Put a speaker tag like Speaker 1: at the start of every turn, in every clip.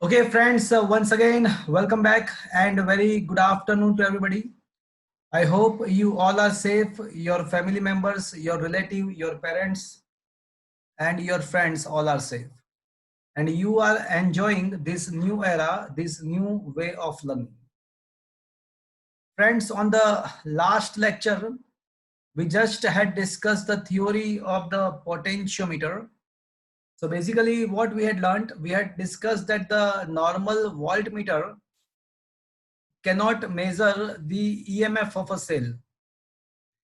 Speaker 1: Okay, friends, once again, welcome back and a very good afternoon to everybody. I hope you all are safe, your family members, your relative, your parents, and your friends all are safe. And you are enjoying this new era, this new way of learning. Friends, on the last lecture, we just had discussed the theory of the potentiometer. So basically what we had learned, we had discussed that the normal voltmeter cannot measure the EMF of a cell.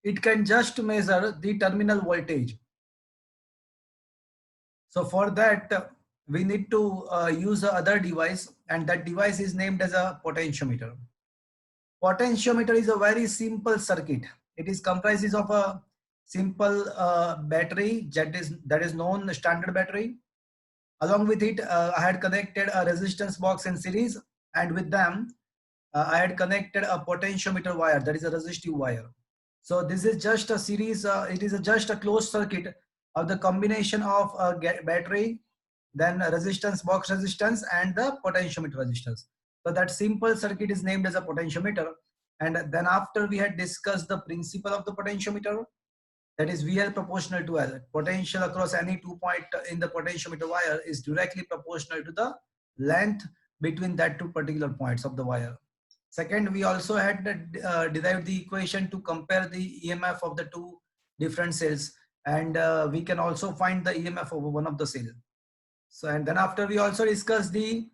Speaker 1: It can just measure the terminal voltage. So for that, we need to use another device, and that device is named as a potentiometer. Potentiometer is a very simple circuit. It is comprises of a simple battery that is known standard battery. Along with it, I had connected a resistance box in series, and with them, I had connected a potentiometer wire, that is a resistive wire. So this is just a series, it is just a closed circuit of the combination of a battery, then a resistance box resistance, and the potentiometer resistance. So that simple circuit is named as a potentiometer. And then after we had discussed the principle of the potentiometer, that is VL proportional to L. Potential across any 2 point in the potentiometer wire is directly proportional to the length between that two particular points of the wire. Second, we also had derived the equation to compare the EMF of the two different cells, and we can also find the EMF of one of the cell. So, and then after we also discussed the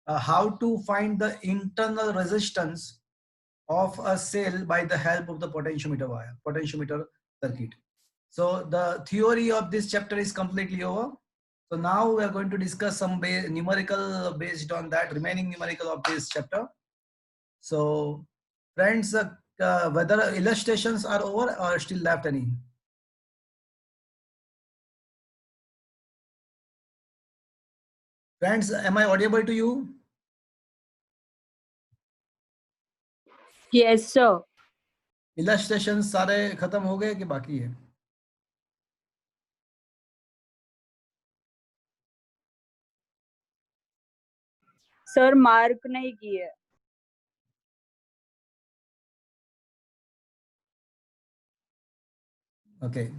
Speaker 1: how to find the internal resistance of a cell by the help of the potentiometer wire, potentiometer circuit. So the theory of this chapter is completely over. So now we are going to discuss some numerical based on that, remaining numerical of this chapter. So friends, whether illustrations are over or still left any? Friends, am I audible to you?
Speaker 2: Yes, sir.
Speaker 1: Illustrations सारे खत्म हो गए कि बाकी है?
Speaker 2: Sir mark नहीं किए.
Speaker 1: Okay.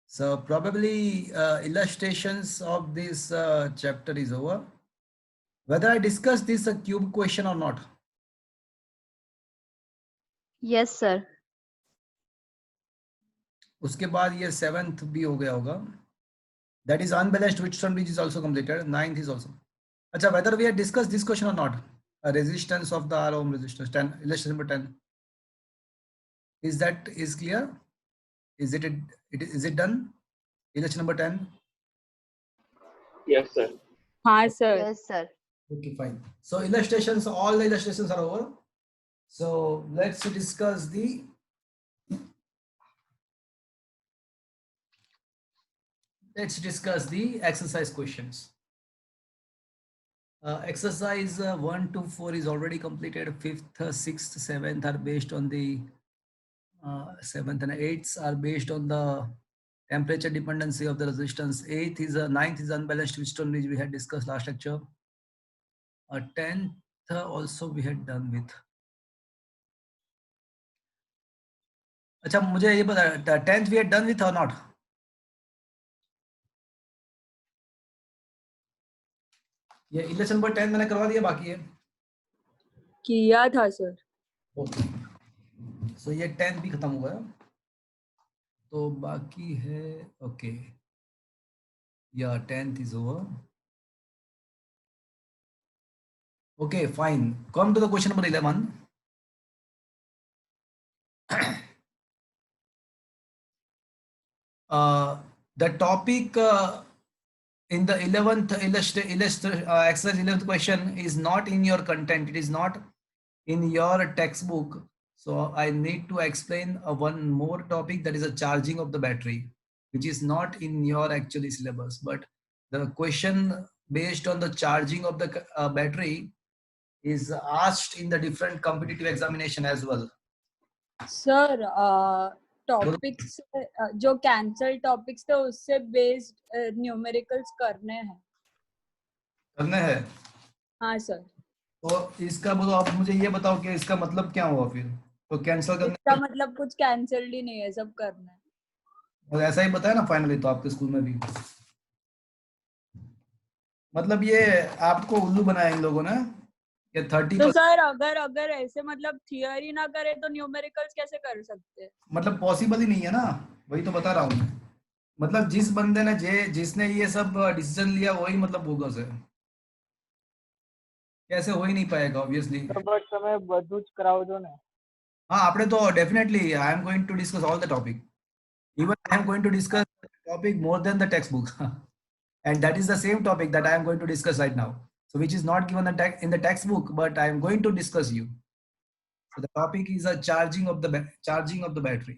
Speaker 1: So probably illustrations of this chapter is over. Whether I discuss this a cube question or not?
Speaker 3: Yes, sir.
Speaker 1: उसके बाद ये 7th भी हो गया होगा. That is unbalanced Wheatstone bridge is also completed. 9th is also. Acha, whether we have discussed this question or not? A resistance of the R ohm resistance. 10. Illustration number 10. Is that is clear? Is it done? Illustration number 10.
Speaker 4: Yes, sir.
Speaker 2: हाँ sir.
Speaker 3: Yes, sir.
Speaker 1: Okay, fine. So illustrations, all the illustrations are over. So let's discuss the exercise questions. Exercise 1 to 4 is already completed. 5th, 6th, 7th are based on the 7th and 8th are based on the temperature dependency of the resistance. 9th is unbalanced Wheatstone bridge we had discussed last lecture. 10th also we had done with. अच्छा मुझे ये बता 10th we had done with or not? ये election number 10 मैंने करवा दिया बाकी है
Speaker 2: किया था सर.
Speaker 1: ओके सो ये 10 भी खत्म हुआ है तो बाकी है ओके या 10th is over. Okay, fine. Come to the question number 11. The topic in the 11th exercise 11th question is not in your content. It is not in your textbook. So I need to explain one more topic, that is a charging of the battery, which is not in your actually syllabus. But the question based on the charging of the battery is asked in the different competitive examination as well.
Speaker 2: Sir topics जो cancel topics थे उससे based numericals करने हैं.
Speaker 1: करना है।
Speaker 2: हाँ sir.
Speaker 1: तो इसका बोलो, आप मुझे ये बताओ कि इसका मतलब क्या हुआ फिर। तो कैंसिल करने
Speaker 2: इसका
Speaker 1: का
Speaker 2: मतलब कुछ कैंसल्ड ही नहीं है, सब करना है।
Speaker 1: और ऐसा ही बताया ना फाइनली, तो आपके स्कूल में भी मतलब ये आपको उल्लू बनाया इन लोगों ने कि
Speaker 2: तो
Speaker 1: 30%।
Speaker 2: सर अगर अगर ऐसे मतलब थियरी ना करे तो न्यूमेरिकल्स कैसे कर सकते हैं?
Speaker 1: मतलब पॉसिबल ही नहीं है ना, वही तो बता रहा हूँ मैं। मतलब जिस बंदे ने जिसने ये सब डिसीजन लिया वही मतलब बोगस है। कैसे हो ही नहीं पाएगा ऑब्वियसली।
Speaker 3: તો બસ તમે બધું જ કરાવજો ને.
Speaker 1: हाँ आपने तो definitely I am going to discuss all the topic, even I am going to discuss topic more than the text book and that is the same topic that I am going to discuss right now, so which is not given in the textbook, but I am going to discuss you. So the topic is a charging of the battery.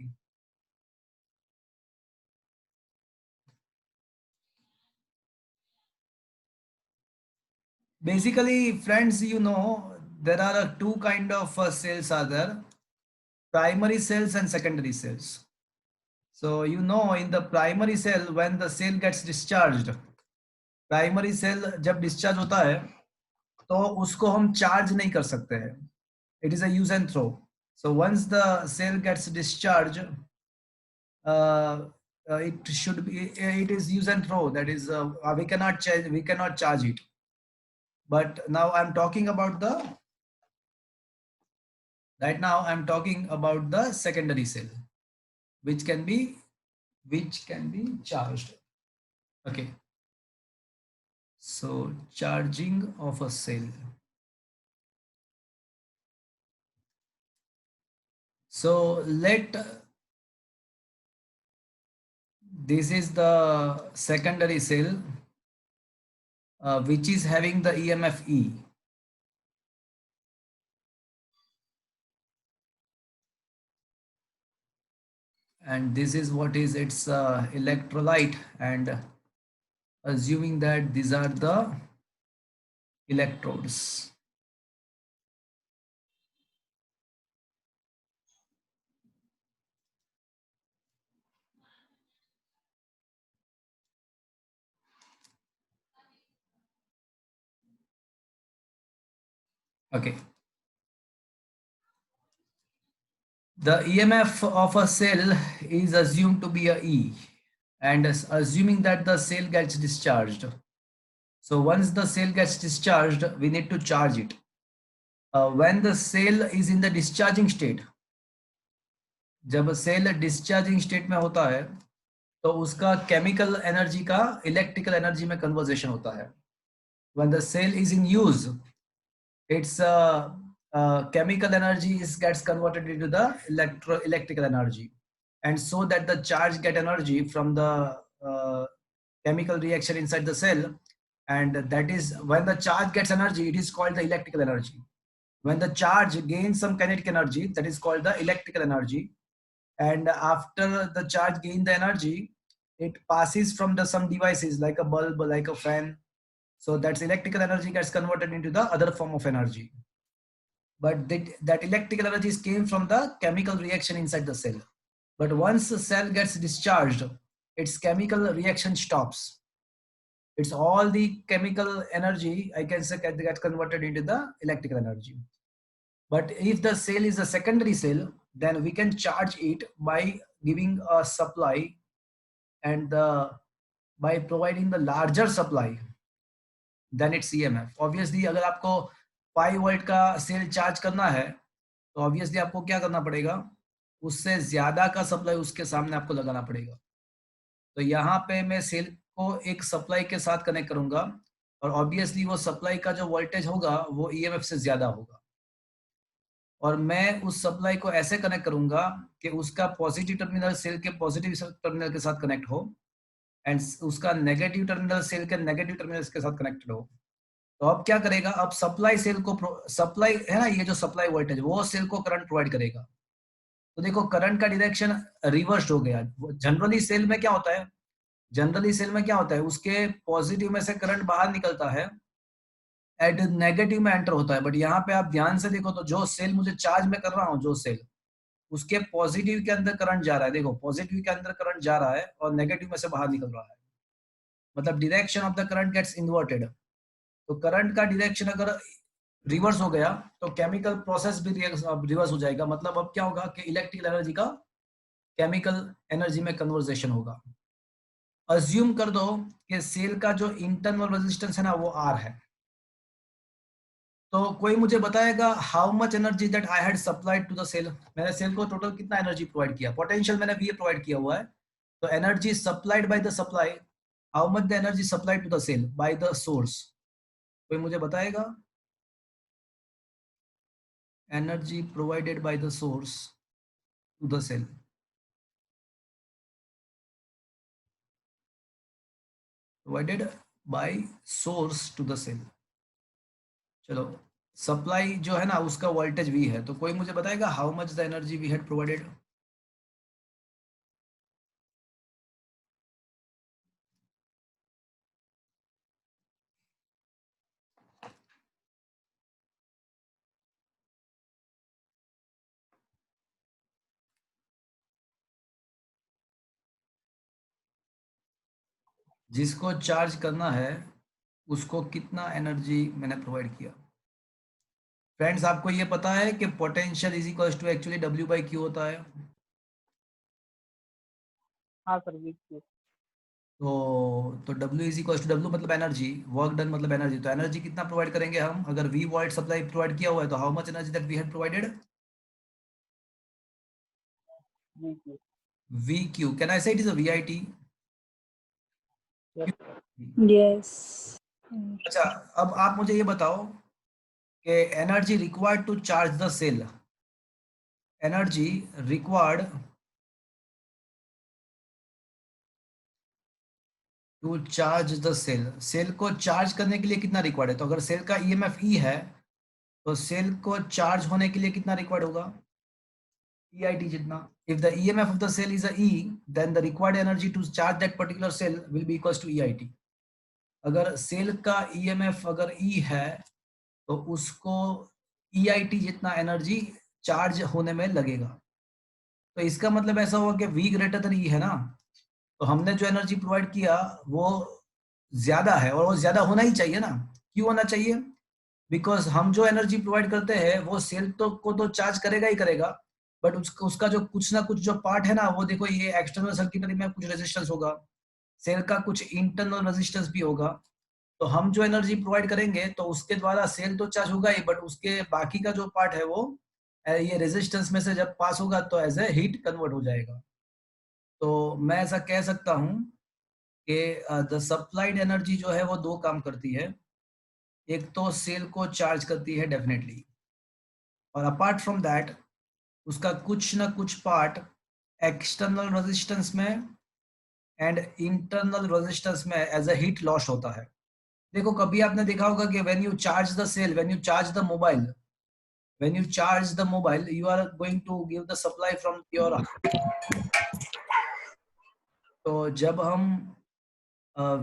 Speaker 1: Basically friends, you know, there are two kind of cells are there: primary cells and secondary cells. So you know, in the primary cell, when the cell gets discharged, primary cell जब discharge होता है तो उसको हम charge नहीं कर सकते हैं, it is a use and throw. So once the cell gets discharged, it is use and throw, that is we cannot charge it. But now I'm talking about the right now I'm talking about the secondary cell, which can be charged. Okay, so charging of a cell. So this is the secondary cell, which is having the EMF E. And this is what is its electrolyte, and assuming that these are the electrodes. Okay. The EMF of a cell is assumed to be a E, and assuming that the cell gets discharged. So once the cell gets discharged, we need to charge it. When the cell is in the discharging state, जब cell discharging state में होता है तो उसका chemical energy का electrical energy में conversation होता है. When the cell is in use, its chemical energy gets converted into the electrical energy, and so that the charge get energy from the chemical reaction inside the cell, and that is when the charge gets energy, it is called the electrical energy. When the charge gains some kinetic energy, that is called the electrical energy. And after the charge gain the energy, it passes from the some devices like a bulb, like a fan. So that's electrical energy gets converted into the other form of energy. But that electrical energy came from the chemical reaction inside the cell. But once the cell gets discharged, its chemical reaction stops. It's all the chemical energy, I can say, get converted into the electrical energy. But if the cell is a secondary cell, then we can charge it by giving a supply, and by providing the larger supply than its EMF. Obviously, अगर आपको 5 volt का cell charge करना है तो obviously आपको क्या करना पड़ेगा, उससे ज्यादा का सप्लाई उसके सामने आपको लगाना पड़ेगा. तो यहाँ पे मैं सेल को एक सप्लाई के साथ कनेक्ट करूंगा, और ऑब्वियसली वो सप्लाई का जो वोल्टेज होगा वो ईएमएफ से ज्यादा होगा, और मैं उस सप्लाई को ऐसे कनेक्ट करूंगा कि उसका पॉजिटिव टर्मिनल सेल के पॉजिटिव टर्मिनल के साथ कनेक्ट हो, एंड उसका नेगेटिव टर्मिनल सेल के नेगेटिव टर्मिनल के साथ कनेक्टेड हो. तो अब क्या करेगा, अब सप्लाई सेल को सप्लाई है ना, ये जो सप्लाई वोल्टेज वो सेल को करंट प्रोवाइड करेगा. तो देखो करंट का डायरेक्शन रिवर्स्ड हो गया. जनरली सेल में क्या होता है, जनरली सेल में क्या होता है, उसके पॉजिटिव में से करंट बाहर निकलता है, एड नेगेटिव में एंटर होता है. बट यहाँ पे आप ध्यान से देखो तो जो सेल मुझे चार्ज में कर रहा हूँ, जो सेल, उसके पॉजिटिव के अंदर करंट जा रहा है. देखो पॉजिटिव के अंदर करंट जा रहा है और नेगेटिव में से बाहर निकल रहा है, मतलब direction of the current gets inverted. तो करंट का डायरेक्शन अगर रिवर्स हो गया तो केमिकल प्रोसेस भी रिवर्स हो जाएगा। मतलब अब क्या होगा कि इलेक्ट्रिकल एनर्जी का केमिकल एनर्जी में कन्वर्जेशन होगा। अज्यूम कर दो कि सेल का जो इंटरनल रेजिस्टेंस है ना वो आर है। तो कोई मुझे बताएगा how much energy that I had supplied to the cell. मैंने सेल को टोटल कितना एनर्जी प्रोवाइड किया, पोटेंशियल मैंने वी प्रोवाइड किया हुआ है, तो energy supplied by the supply, how much the energy supplied to the cell by the source, कोई मुझे बताएगा? Energy provided by the source to the cell, provided by source to the cell. चलो, supply जो है ना उसका voltage V है, तो कोई मुझे बताएगा how much the energy we had provided? जिसको चार्ज करना है उसको कितना एनर्जी मैंने प्रोवाइड किया? फ्रेंड्स, आपको ये पता है कि potential is equal to actually W by Q होता है।
Speaker 3: हाँ सर, वीक।
Speaker 1: तो W is equal to W मतलब एनर्जी, वर्क डन मतलब एनर्जी। तो एनर्जी कितना प्रोवाइड करेंगे हम? अगर वी वोल्ट सप्लाई प्रोवाइड किया हुआ है तो how much energy that we had provided?
Speaker 3: V Q.
Speaker 1: V Q, can I say it is a V I T?
Speaker 2: Yes.
Speaker 1: अच्छा, अब आप मुझे ये बताओ कि energy required to charge the cell, energy required to charge the cell, cell को चार्ज करने के लिए कितना रिक्वायर्ड है? तो अगर सेल का ईएमएफ ई है तो सेल को चार्ज होने के लिए कितना रिक्वायर्ड होगा? EIT जितना। If the EMF of the cell is a E, then the required energy to charge that particular cell will be equals to EIT. अगर सेल का EMF अगर E है तो उसको EIT जितना एनर्जी चार्ज होने में लगेगा। तो इसका मतलब ऐसा हुआ कि V ग्रेटर देन E है ना, तो हमने जो एनर्जी प्रोवाइड किया वो ज्यादा है, और वो ज्यादा होना ही चाहिए ना। क्यों होना चाहिए? बिकॉज हम जो एनर्जी प्रोवाइड करते हैं वो सेल तो को तो चार्ज करेगा ही करेगा, बट उसका जो कुछ ना कुछ जो पार्ट है ना, वो देखो ये एक्सटर्नल सर्किटरी में कुछ रेजिस्टेंस होगा, सेल का कुछ इंटरनल रेजिस्टेंस भी होगा। तो हम जो एनर्जी प्रोवाइड करेंगे तो उसके द्वारा सेल तो चार्ज होगा ही, बट उसके बाकी का जो पार्ट है वो ये रेजिस्टेंस में से जब पास होगा तो एज ए हीट कन्वर्ट हो जाएगा। तो मैं ऐसा कह सकता हूँ कि द सप्लाइड एनर्जी जो है वो दो काम करती है। एक तो सेल को चार्ज करती है डेफिनेटली, और अपार्ट फ्रॉम दैट उसका कुछ ना कुछ पार्ट एक्सटर्नल रेजिस्टेंस में एंड इंटरनल रेजिस्टेंस में एज अ हीट लॉस होता है। देखो, कभी आपने देखा होगा कि when you charge the cell, when you charge the mobile, when you charge the mobile you are going to give the supply from your. तो जब हम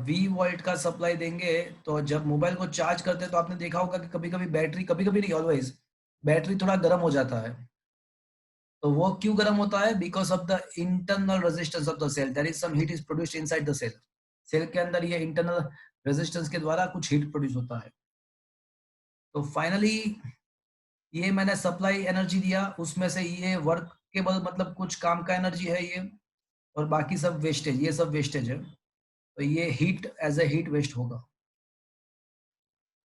Speaker 1: वी वोल्ट का सप्लाई देंगे तो जब मोबाइल को चार्ज करते हैं तो आपने देखा होगा कि कभी कभी बैटरी, कभी कभी नहीं ऑलवेज बैटरी थोड़ा गर्म हो जाता है। तो वो क्यों गर्म होता है? Because of the internal resistance of the cell, there is some heat is produced inside the cell. Cell के अंदर ये इंटरनल रेजिस्टेंस के द्वारा कुछ हीट प्रोड्यूस होता है। तो फाइनली ये मैंने सप्लाई एनर्जी दिया, उसमें से ये वर्क केबल मतलब कुछ काम का एनर्जी है ये, और बाकी सब वेस्टेज, ये सब वेस्टेज है। तो ये heat as a heat waste होगा।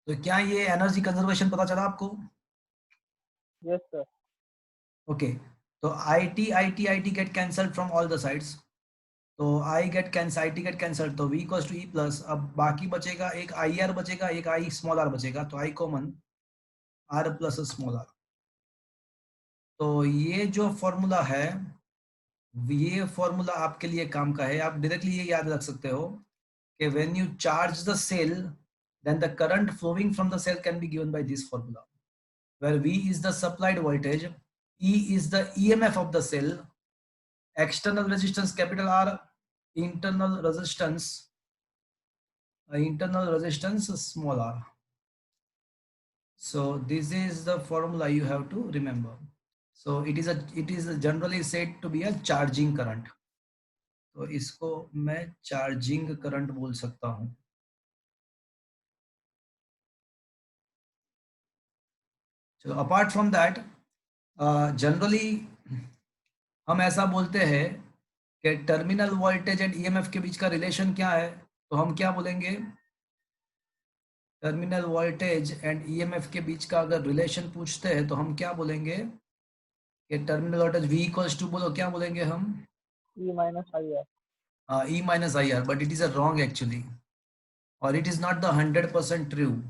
Speaker 1: तो क्या ये एनर्जी कंजर्वेशन पता चला आपको?
Speaker 3: Yes sir.
Speaker 1: ओके, तो I T get cancelled from all the sides, तो I get cancel, I T get cancel, तो V equals to E plus, अब बाकी बचेगा एक आई आर बचेगा, एक आई स्मॉल आर बचेगा, तो I common, R plus small R. तो ये जो फॉर्मूला है, ये फॉर्मूला आपके लिए काम का है। आप डायरेक्टली ये याद रख सकते हो कि when you charge the cell then the current flowing from the cell can be given by this formula, where V is the supplied voltage, E is the EMF of the cell, external resistance capital R, internal resistance small r. So this is the formula you have to remember. So it is generally said to be a charging current. तो इसको मैं charging current बोल सकता हूँ। चलो apart from that, generally हम ऐसा बोलते हैं कि टर्मिनल वोल्टेज एंड ईएमएफ के बीच का रिलेशन क्या है, तो हम क्या बोलेंगे, टर्मिनल वोल्टेज एंड ईएमएफ के बीच का अगर रिलेशन पूछते हैं तो हम क्या बोलेंगे कि terminal voltage V equals to, बोलो क्या बोलेंगे हम,
Speaker 3: E minus IR.
Speaker 1: E minus IR, but it is a wrong actually, or it is not the 100% true.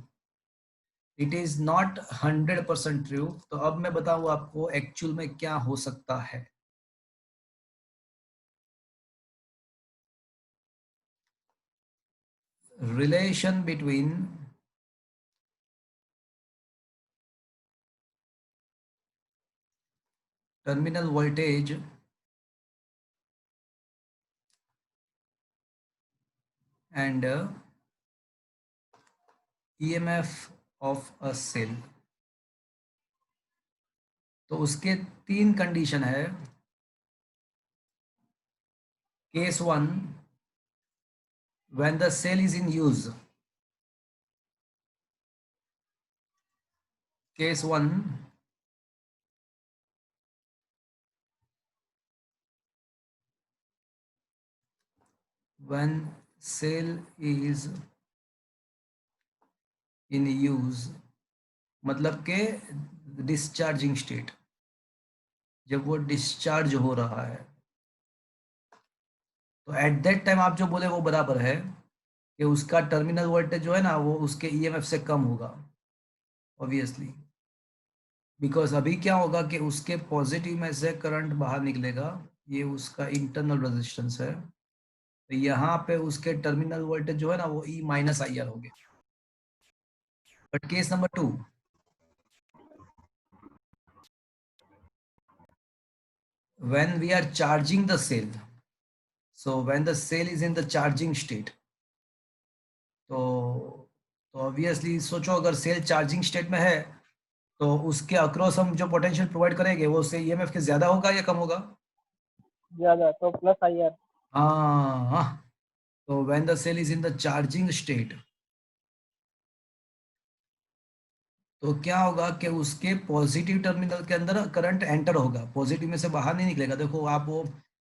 Speaker 1: It is not 100% true. तो अब मैं बताऊँ आपको एक्चुअल में क्या हो सकता है. Relation between terminal voltage and EMF of a cell. तो उसके तीन कंडीशन है. Case 1, when the cell is in use. Case 1, when cell is in use, मतलब के डिस्चार्जिंग स्टेट, जब वो डिस्चार्ज हो रहा है, तो एट दैट टाइम आप जो बोले वो बराबर है कि उसका टर्मिनल वोल्टेज जो है ना वो उसके ईएमएफ से कम होगा ऑब्वियसली, बिकॉज अभी क्या होगा कि उसके पॉजिटिव में से करंट बाहर निकलेगा, ये उसका इंटरनल रेजिस्टेंस है, तो यहाँ पे उसके टर्मिनल वोल्टेज जो है ना वो E माइनस IR हो गया. But case number 2, when we are charging the cell, so when the cell is in the charging state, तो ऑब्वियसली सोचो अगर सेल चार्जिंग स्टेट में है तो उसके अक्रॉस हम जो पोटेंशियल प्रोवाइड करेंगे वो उससे ईएमएफ के ज्यादा होगा या कम होगा?
Speaker 3: ज्यादा, तो प्लस IR.
Speaker 1: हाँ, तो when the cell is in the charging state, तो क्या होगा कि उसके पॉजिटिव टर्मिनल के अंदर करंट एंटर होगा, पॉजिटिव में से बाहर नहीं निकलेगा. देखो आप वो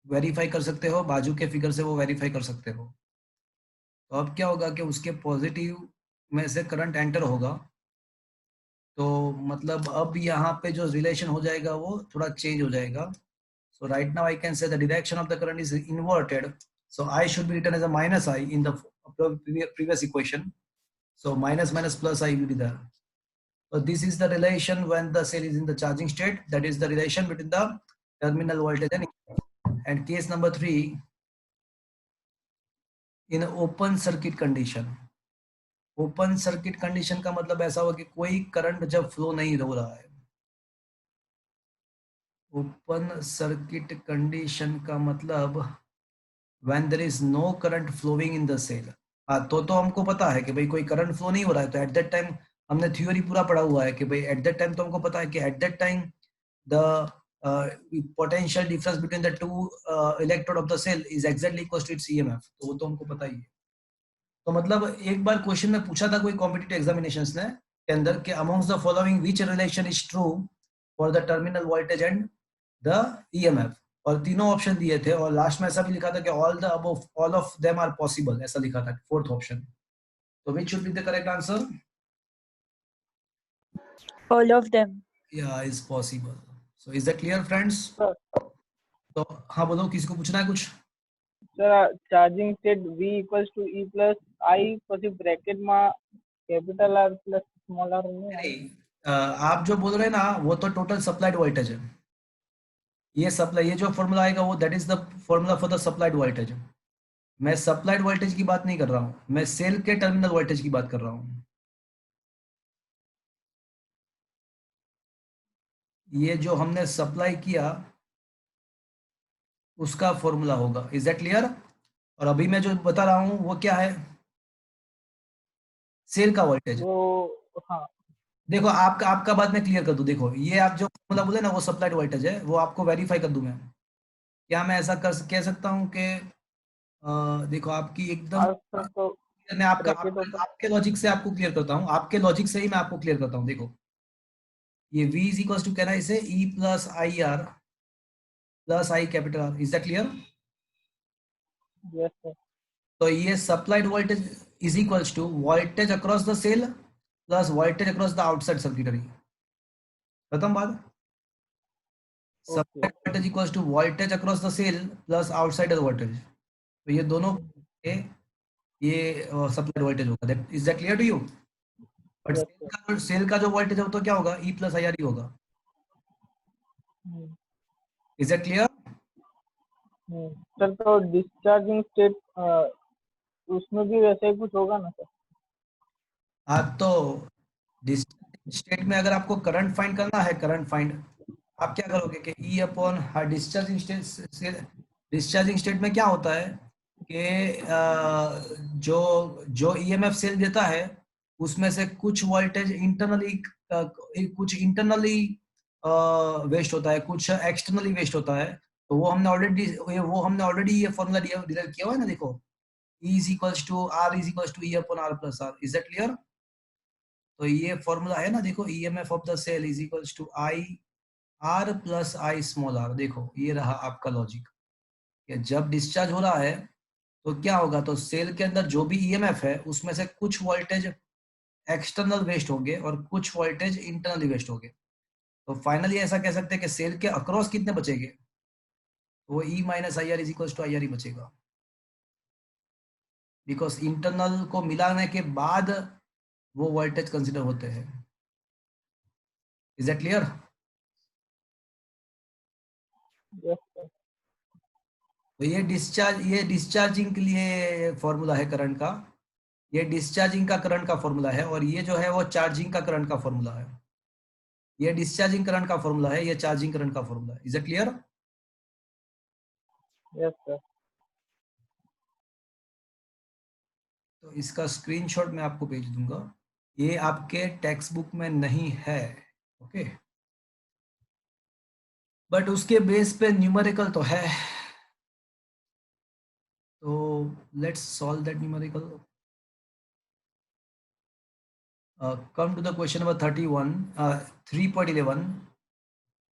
Speaker 1: वेरीफाई कर सकते हो, बाजू के फिगर से वो वेरीफाई कर सकते हो. तो अब क्या होगा कि उसके पॉजिटिव में से करंट एंटर होगा, तो मतलब अब यहाँ पे जो रिलेशन हो जाएगा वो थोड़ा चेंज हो जाएगा. So right now I can say the direction of the current is inverted. So I should be written as a minus I in the previous equation. So minus minus plus I will be there. So this is the relation when the cell is in the charging state. That is the relation between the terminal voltage and case number 3, in open circuit condition. Open circuit condition का मतलब ऐसा हुआ कि कोई current जब flow नहीं हो रहा है. ओपन सर्किट कंडीशन का मतलब when there is no current flowing in the cell. हाँ, तो हमको पता है कि भाई कोई करंट फ्लो नहीं हो रहा है, तो एट दैट टाइम हमने थ्योरी पूरा पढ़ा हुआ है कि भाई एट दैट टाइम तो हमको पता है कि at that time the potential difference between the two electrode of the cell is exactly equal to its EMF. तो वो तो हमको पता ही है. तो मतलब एक बार क्वेश्चन में पूछा था कोई कॉम्पिटिटिव एग्जामिनेशंस ने के अंदर कि amongst the following which relation is true for the terminal voltage and the EMF, और तीनों ऑप्शन दिए थे और लास्ट में ऐसा भी लिखा था कि all of them are possible, ऐसा लिखा था फोर्थ ऑप्शन. तो which should be the correct answer?
Speaker 2: All of them.
Speaker 1: या is possible. So is that clear friends?
Speaker 3: Sir.
Speaker 1: तो हाँ बोलो, किसी को पूछना है कुछ?
Speaker 3: Sir charging state V equals to E plus I પછી બ્રેકેટ માં capital R plus small r नहीं है.
Speaker 1: नहीं, आप जो बोल रहे हैं ना वो तो टोटल सप्लाइड वोल्टेज है. ये सप्लाई, ये जो फॉर्मूला आएगा वो that is the formula for the supplied voltage. मैं सप्लाइड वोल्टेज की बात नहीं कर रहा हूँ, मैं सेल के टर्मिनल वोल्टेज की बात कर रहा हूँ. ये जो हमने सप्लाई किया उसका फॉर्मूला होगा. Is that clear? और अभी मैं जो बता रहा हूँ वो क्या है? सेल का वोल्टेज.
Speaker 3: वो हाँ.
Speaker 1: देखो आपका बात मैं क्लियर कर दूं. देखो ये आप जो फॉर्मूला बोले ना वो सप्लाइड वोल्टेज है, वो आपको वेरीफाई कर दूं मैं. क्या मैं ऐसा कह सकता हूँ कि देखो आपकी एकदम,
Speaker 3: सर तो
Speaker 1: मैं आपका
Speaker 3: ब्रैकेट ओपन.
Speaker 1: आपके लॉजिक से आपको क्लियर करता हूँ, आपके लॉजिक से ही मैं आपको क्लियर करता हूँ. देखो ये V इज इक्वल टू, कहना इसे E plus I R plus I capital R. Is that clear?
Speaker 3: yes sir.
Speaker 1: तो ये supplied voltage is equals to voltage across the cell plus voltage across the outside circuitry. खत्म बात.
Speaker 3: Okay.
Speaker 1: Supplied voltage equals to voltage across the cell plus outside voltage. तो ये दोनों ये supplied voltage होगा. Is that clear to you? But
Speaker 3: Yes sir.
Speaker 1: Cell का जो voltage है वो तो क्या होगा? E प्लस आई आर ही होगा.
Speaker 3: हम्म,
Speaker 1: इज दैट क्लियर?
Speaker 3: सर तो डिस्चार्जिंग स्टेट उसमें भी वैसे ही कुछ होगा ना सर?
Speaker 1: हाँ, तो डिस्चार्जिंग स्टेट में अगर आपको करंट फाइंड करना है, करंट फाइंड, आप क्या करोगे कि E upon discharging state. Discharging state में क्या होता है कि जो जो ईएमएफ सेल देता है उसमें से कुछ वोल्टेज इंटरनली, कुछ इंटरनली वेस्ट होता है, कुछ एक्सटर्नली वेस्ट होता है. तो वो हमने ऑलरेडी ये फॉर्मूला डिराइव किया हुआ है ना. देखो, E is equals to R is equals to E upon R plus R. Is that clear? तो ये फॉर्मूला है ना. देखो, EMF of the cell is equals to I R plus I small R. देखो, ये रहा आपका लॉजिक. जब डिस्चार्ज हो रहा है तो क्या होगा? तो सेल के अंदर जो भी ईएमएफ है उसमें से कुछ वोल्टेज एक्सटर्नल वेस्ट होंगे और कुछ वोल्टेज इंटरनली वेस्ट होंगे. तो फाइनली ऐसा कह सकते हैं कि सेल के अक्रॉस कितने बचेंगे? तो वो E minus I R is equal to I R ही बचेगा. बिकॉज इंटरनल को मिलाने के बाद वो वोल्टेज कंसिडर होते हैं. Is that clear?
Speaker 3: Yes sir.
Speaker 1: तो ये डिस्चार्जिंग के लिए फॉर्मूला है करंट का. ये डिस्चार्जिंग का करंट का फॉर्मूला है और ये जो है वो चार्जिंग का करंट का फॉर्मूला है. ये डिस्चार्जिंग करंट का फॉर्मूला है, ये चार्जिंग करंट का फॉर्मूला है. Is it clear?
Speaker 3: Yes sir.
Speaker 1: तो इसका स्क्रीनशॉट मैं आपको भेज दूंगा. ये आपके टेक्स्ट बुक में नहीं है. ओके, बट उसके बेस पे न्यूमेरिकल तो है. तो let's solve that numerical. Come to the question number 31, 3.11.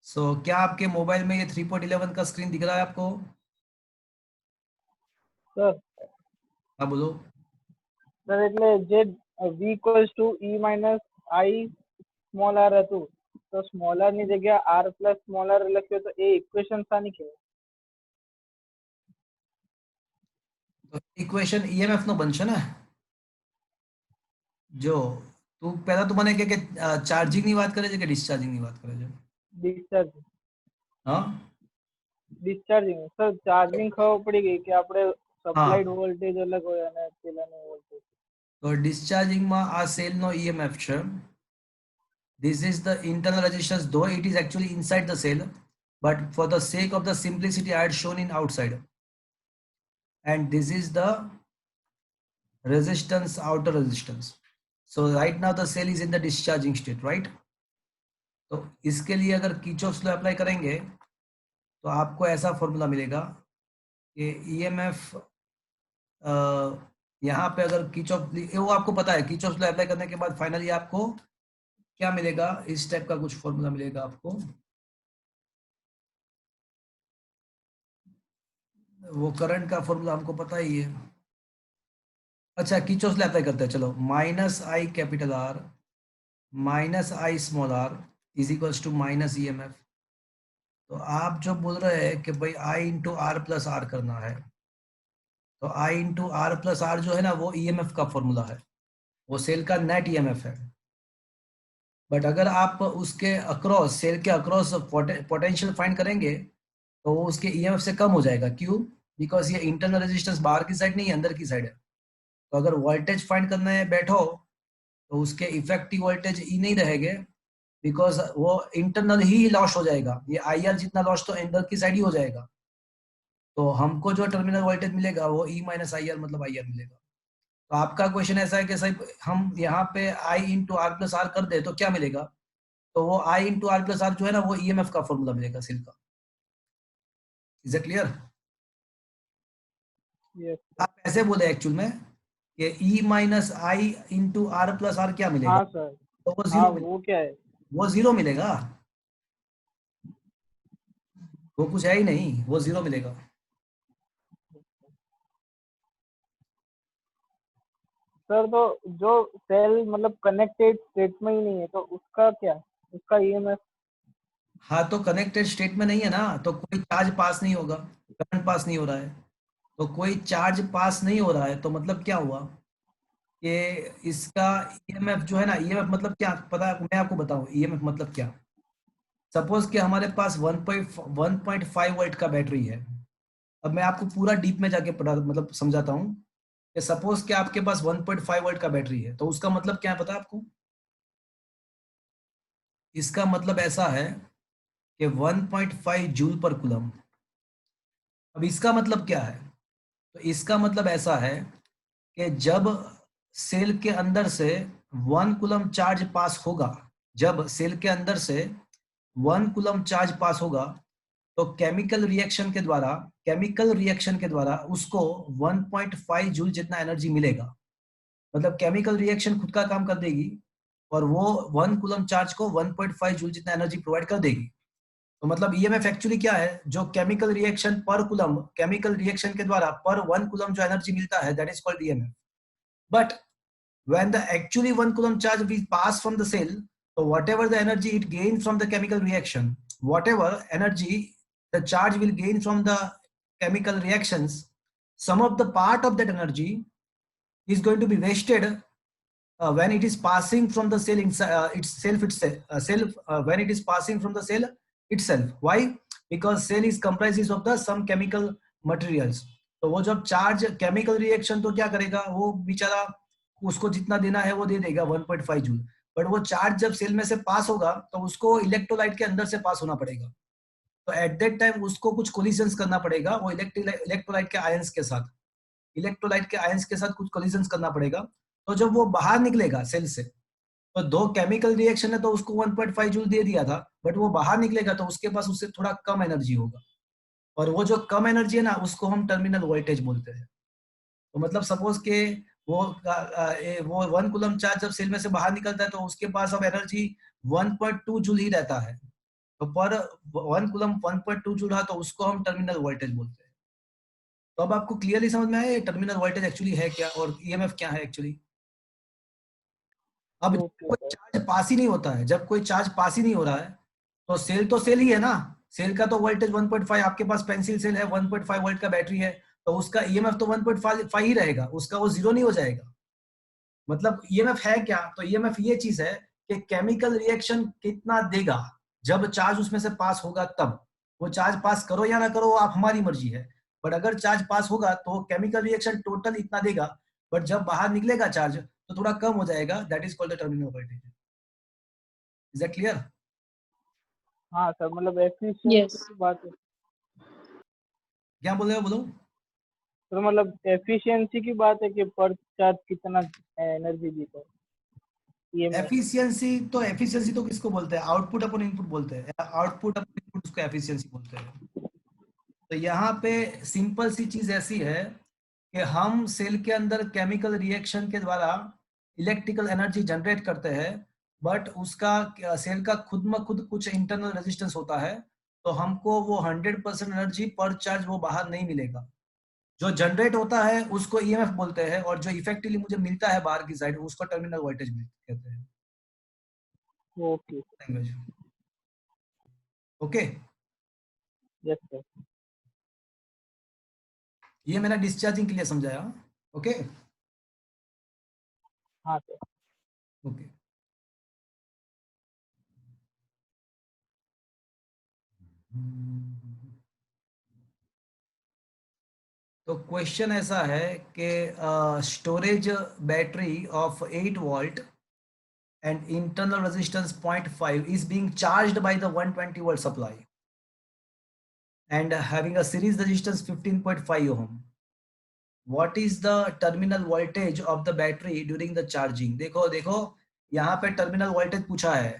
Speaker 1: So क्या आपके मोबाइल में ये 3.11 का स्क्रीन दिख रहा है आपको?
Speaker 3: સર
Speaker 1: हाँ બોલો.
Speaker 3: સર એટલે જે v equals to e minus i small r હતું તો સ્મોલ r ની જગ્યા r પ્લસ સ્મોલ r લખ્યો તો એ ઇક્વેશન શાની કહેવાય?
Speaker 1: તો ઇક્વેશન ईएमएफ નો બનશે ને. જો તું પહેલા તો મને કે ચાર્જિંગ ની વાત કરે છે કે ડિસ્ચાર્જિંગ ની વાત કરે છે?
Speaker 3: ડિસ્ચાર્જિંગ.
Speaker 1: હા
Speaker 3: ડિસ્ચાર્જિંગ સર ચાર્જિંગ ખબર પડી ગઈ કે આપણે
Speaker 1: હા,
Speaker 3: સપ્લાઈડ વોલ્ટેજ અલગ હોય અને પેલાનો વોલ્ટેજ.
Speaker 1: તો ડિસ્ચાર્જિંગ માં આ સેલ નો ईएमएफ છે. This is the internal resistance, though it is actually inside the cell, but for the sake of the simplicity I had shown in outside. And this is the resistance, outer resistance. So right now the cell is in the discharging state, right? तो इसके लिए अगर कीचॉफ्स law apply करेंगे तो आपको ऐसा formula मिलेगा कि ईएमएफ यहाँ पे अगर कीचॉफ, वो आपको पता है, कीचॉफ्स लॉ अप्लाई करने के बाद फाइनली आपको क्या मिलेगा? इस टाइप का कुछ फॉर्मूला मिलेगा आपको. वो करंट का फॉर्मूला हमको पता ही है. अच्छा, कीचॉफ्स लॉ अप्लाई करते हैं. चलो, minus I capital R minus I small r is equals to minus EMF. तो आप जो बोल रहे हैं कि भाई I into R plus R करना है, तो I into R plus R जो है ना वो ईएमएफ का फॉर्मूला है, वो सेल का नेट ईएमएफ है. बट अगर आप उसके अक्रॉस, सेल के अक्रॉस पोटेंशियल फाइंड करेंगे तो वो उसके ईएमएफ से कम हो जाएगा. क्यों? बिकॉज ये इंटरनल रेजिस्टेंस बाहर की साइड नहीं है, अंदर की साइड है. तो अगर वोल्टेज फाइंड करने बैठो तो उसके इफेक्टिव वोल्टेज ई नहीं रहेंगे, बिकॉज वो इंटरनल ही लॉस हो जाएगा. ये आई आर जितना लॉस तो अंदर की साइड ही हो जाएगा. तो हमको जो टर्मिनल वोल्टेज मिलेगा वो ई माइनस आई आर मतलब आई आर मिलेगा. तो आपका क्वेश्चन ऐसा है कि साहब हम यहाँ पे आई इंटू आर प्लस आर कर दे तो क्या मिलेगा? तो वो आई इंटू आर प्लस आर जो है ना वो ईएमएफ का फॉर्मूला मिलेगा सेल का. Is it clear?
Speaker 3: यस
Speaker 1: आप ऐसे बोले एक्चुअल में कि E minus I into R plus R क्या मिलेगा?
Speaker 3: हाँ सर.
Speaker 1: तो वो
Speaker 3: हाँ
Speaker 1: जीरो.
Speaker 3: वो क्या है?
Speaker 1: वो जीरो मिलेगा, वो कुछ है ही नहीं, वो जीरो मिलेगा।
Speaker 3: सर तो जो सेल मतलब कनेक्टेड स्टेट में ही नहीं है तो उसका क्या, उसका ईएमएफ?
Speaker 1: हाँ तो कनेक्टेड स्टेट में नहीं है ना, तो कोई चार्ज पास नहीं होगा, करंट पास नहीं हो रहा है, तो कोई चार्ज पास नहीं हो रहा है तो मतलब क्या हुआ कि इसका ईएमएफ जो है ना, ईएमएफ मतलब क्या पता है, मैं आपको बताऊं ईएमएफ मतलब क्या। सपोज कि हमारे पास 1.5 वोल्ट का बैटरी है। अब मैं आपको पूरा डीप में जाके पढ़ा मतलब समझाता हूँ कि सपोज कि आपके पास 1.5 वोल्ट का बैटरी है, तो उसका मतलब क्या है पता है आपको। इसका मतलब ऐसा है कि 1.5 जूल पर कूलम। अब इसका मतलब क्या है, तो इसका मतलब ऐसा है कि जब सेल के अंदर से 1 कूलम चार्ज पास होगा, जब सेल के अंदर से 1 कूलम चार्ज पास होगा, तो केमिकल रिएक्शन के द्वारा उसको 1.5 जूल जितना एनर्जी मिलेगा। मतलब केमिकल रिएक्शन खुद का काम कर देगी और वो 1 कूलम चार्ज को 1.5 जूल जितना एनर्जी प्रोवाइड कर देगी। तो मतलब ईएमएफ एक्चुअली क्या है, जो केमिकल रिएक्शन पर कूलम, केमिकल रिएक्शन के द्वारा पर 1 कूलम जो एनर्जी मिलता है, that is called EMF. But when the actually 1 coulomb charge will pass from the cell, so whatever the energy it gains from the chemical reaction, whatever energy the charge will gain from the chemical reactions, some of the part of that energy is going to be wasted when it is passing from the cell inside when it is passing from the cell itself. Why? Because cell is comprises of the some chemical materials. तो वो जब charge chemical reaction तो क्या करेगा, वो बेचारा उसको जितना देना है वो दे देगा 1.5 जूल। बट वो चार्ज जब सेल में से पास होगा तो उसको इलेक्ट्रोलाइट के अंदर से पास होना पड़ेगा। तो एट दैट टाइम उसको कुछ कोलिजन्स करना पड़ेगा वो इलेक्ट्रोलाइट के आयंस के साथ, इलेक्ट्रोलाइट के आयंस के साथ कुछ कोलिजन्स करना पड़ेगा। तो जब वो बाहर निकलेगा सेल से, तो दो केमिकल रिएक्शन है तो उसको 1.5 जूल दे दिया था, बट वो बाहर निकलेगा तो उसके पास उससे थोड़ा कम एनर्जी होगा, और वो जो कम एनर्जी है ना उसको हम टर्मिनल वोल्टेज बोलते हैं। तो मतलब सपोज के वो 1 कूलम चार्ज जब सेल में से बाहर निकलता है तो उसके पास अब एनर्जी 1.2 जूल ही रहता है। तो पर 1 कूलम 1.2 जूल है तो उसको हम टर्मिनल वोल्टेज बोलते हैं। तो अब आपको क्लियरली समझ में आया ये टर्मिनल वोल्टेज एक्चुअली है क्या और ईएमएफ क्या है एक्चुअली। अब
Speaker 3: ओके
Speaker 1: कोई
Speaker 3: सर।
Speaker 1: चार्ज पास ही नहीं होता है, जब कोई चार्ज पास ही नहीं हो रहा है तो सेल ही है ना, सेल का तो वोल्टेज 1.5, आपके पास पेंसिल सेल है 1.5 वोल्ट का बैटरी है, तो उसका ईएमएफ तो 1.5 ही रहेगा, उसका वो जीरो नहीं हो जाएगा। मतलब ईएमएफ है क्या, तो ईएमएफ ये चीज है कि केमिकल रिएक्शन कितना देगा जब चार्ज उसमें से पास होगा तब। वो चार्ज पास करो या ना करो वो आप हमारी मर्जी है, बट अगर चार्ज पास होगा तो केमिकल रिएक्शन टोटल इतना देगा, बट जब बाहर निकलेगा चार्ज तो थोड़ा कम हो जाएगा, that is called the terminal voltage. Is that clear.
Speaker 3: हाँ सर, मतलब एफिशिएंसी
Speaker 2: Yes.
Speaker 3: की बात है।
Speaker 1: क्या बोल रहे हो बोलो।
Speaker 3: तो मतलब एफिशिएंसी की बात है कि पर चार्ज कितना एनर्जी देता है ईएमएफ।
Speaker 1: एफिशिएंसी तो किसको बोलते हैं, आउटपुट अपन इनपुट बोलते हैं, आउटपुट अपन इनपुट उसको एफिशिएंसी बोलते हैं। तो यहाँ पे सिंपल सी चीज ऐसी है कि हम सेल के अंदर केमिकल रिएक्शन के द्वारा इलेक्ट्रिकल एनर्जी जनरेट करते हैं, बट उसका सेल का खुद में खुद कुछ इंटरनल रेजिस्टेंस होता है, तो हमको वो 100% एनर्जी पर चार्ज वो बाहर नहीं मिलेगा। जो जनरेट होता है उसको ईएमएफ बोलते हैं, और जो इफेक्टिवली मुझे मिलता है बाहर की साइड उसको टर्मिनल वोल्टेज कहते हैं।
Speaker 3: Okay.
Speaker 1: Language okay.
Speaker 3: Yes sir.
Speaker 1: ये मैंने डिस्चार्जिंग के लिए समझाया। ओके
Speaker 3: हाँ सर।
Speaker 1: ओके। तो क्वेश्चन ऐसा है कि storage battery of 8 volt and internal resistance 0.5 is being charged by the 120 volt supply and having a series resistance 15.5 ohm. What is the terminal voltage of the battery during the charging? देखो देखो यहाँ पे terminal voltage पूछा है,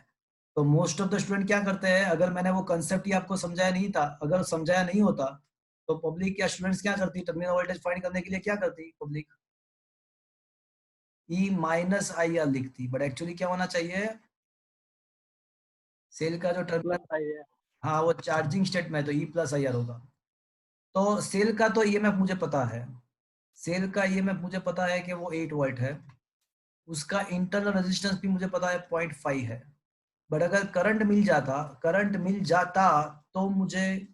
Speaker 1: तो most of the student क्या करते हैं, अगर मैंने वो कंसेप्ट ही आपको समझाया नहीं था, अगर समझाया नहीं होता तो पब्लिक या स्टूडेंट्स क्या करती, टर्मिनल वोल्टेज फाइंड करने के लिए क्या करती पब्लिक, E - IR लिखती, बट एक्चुअली क्या होना चाहिए, सेल का जो टर्मिनल,
Speaker 3: प्लस आई है।
Speaker 1: हाँ वो चार्जिंग स्टेट में है, तो ई प्लस आई आर होगा। तो सेल का तो ईएमएफ मुझे पता है, सेल का ईएमएफ मुझे पता है कि वो 8 वोल्ट है, उसका इंटरनल रेजिस्टेंस भी मुझे पता है 0.5 है। बट अगर करंट मिल जाता तो मुझे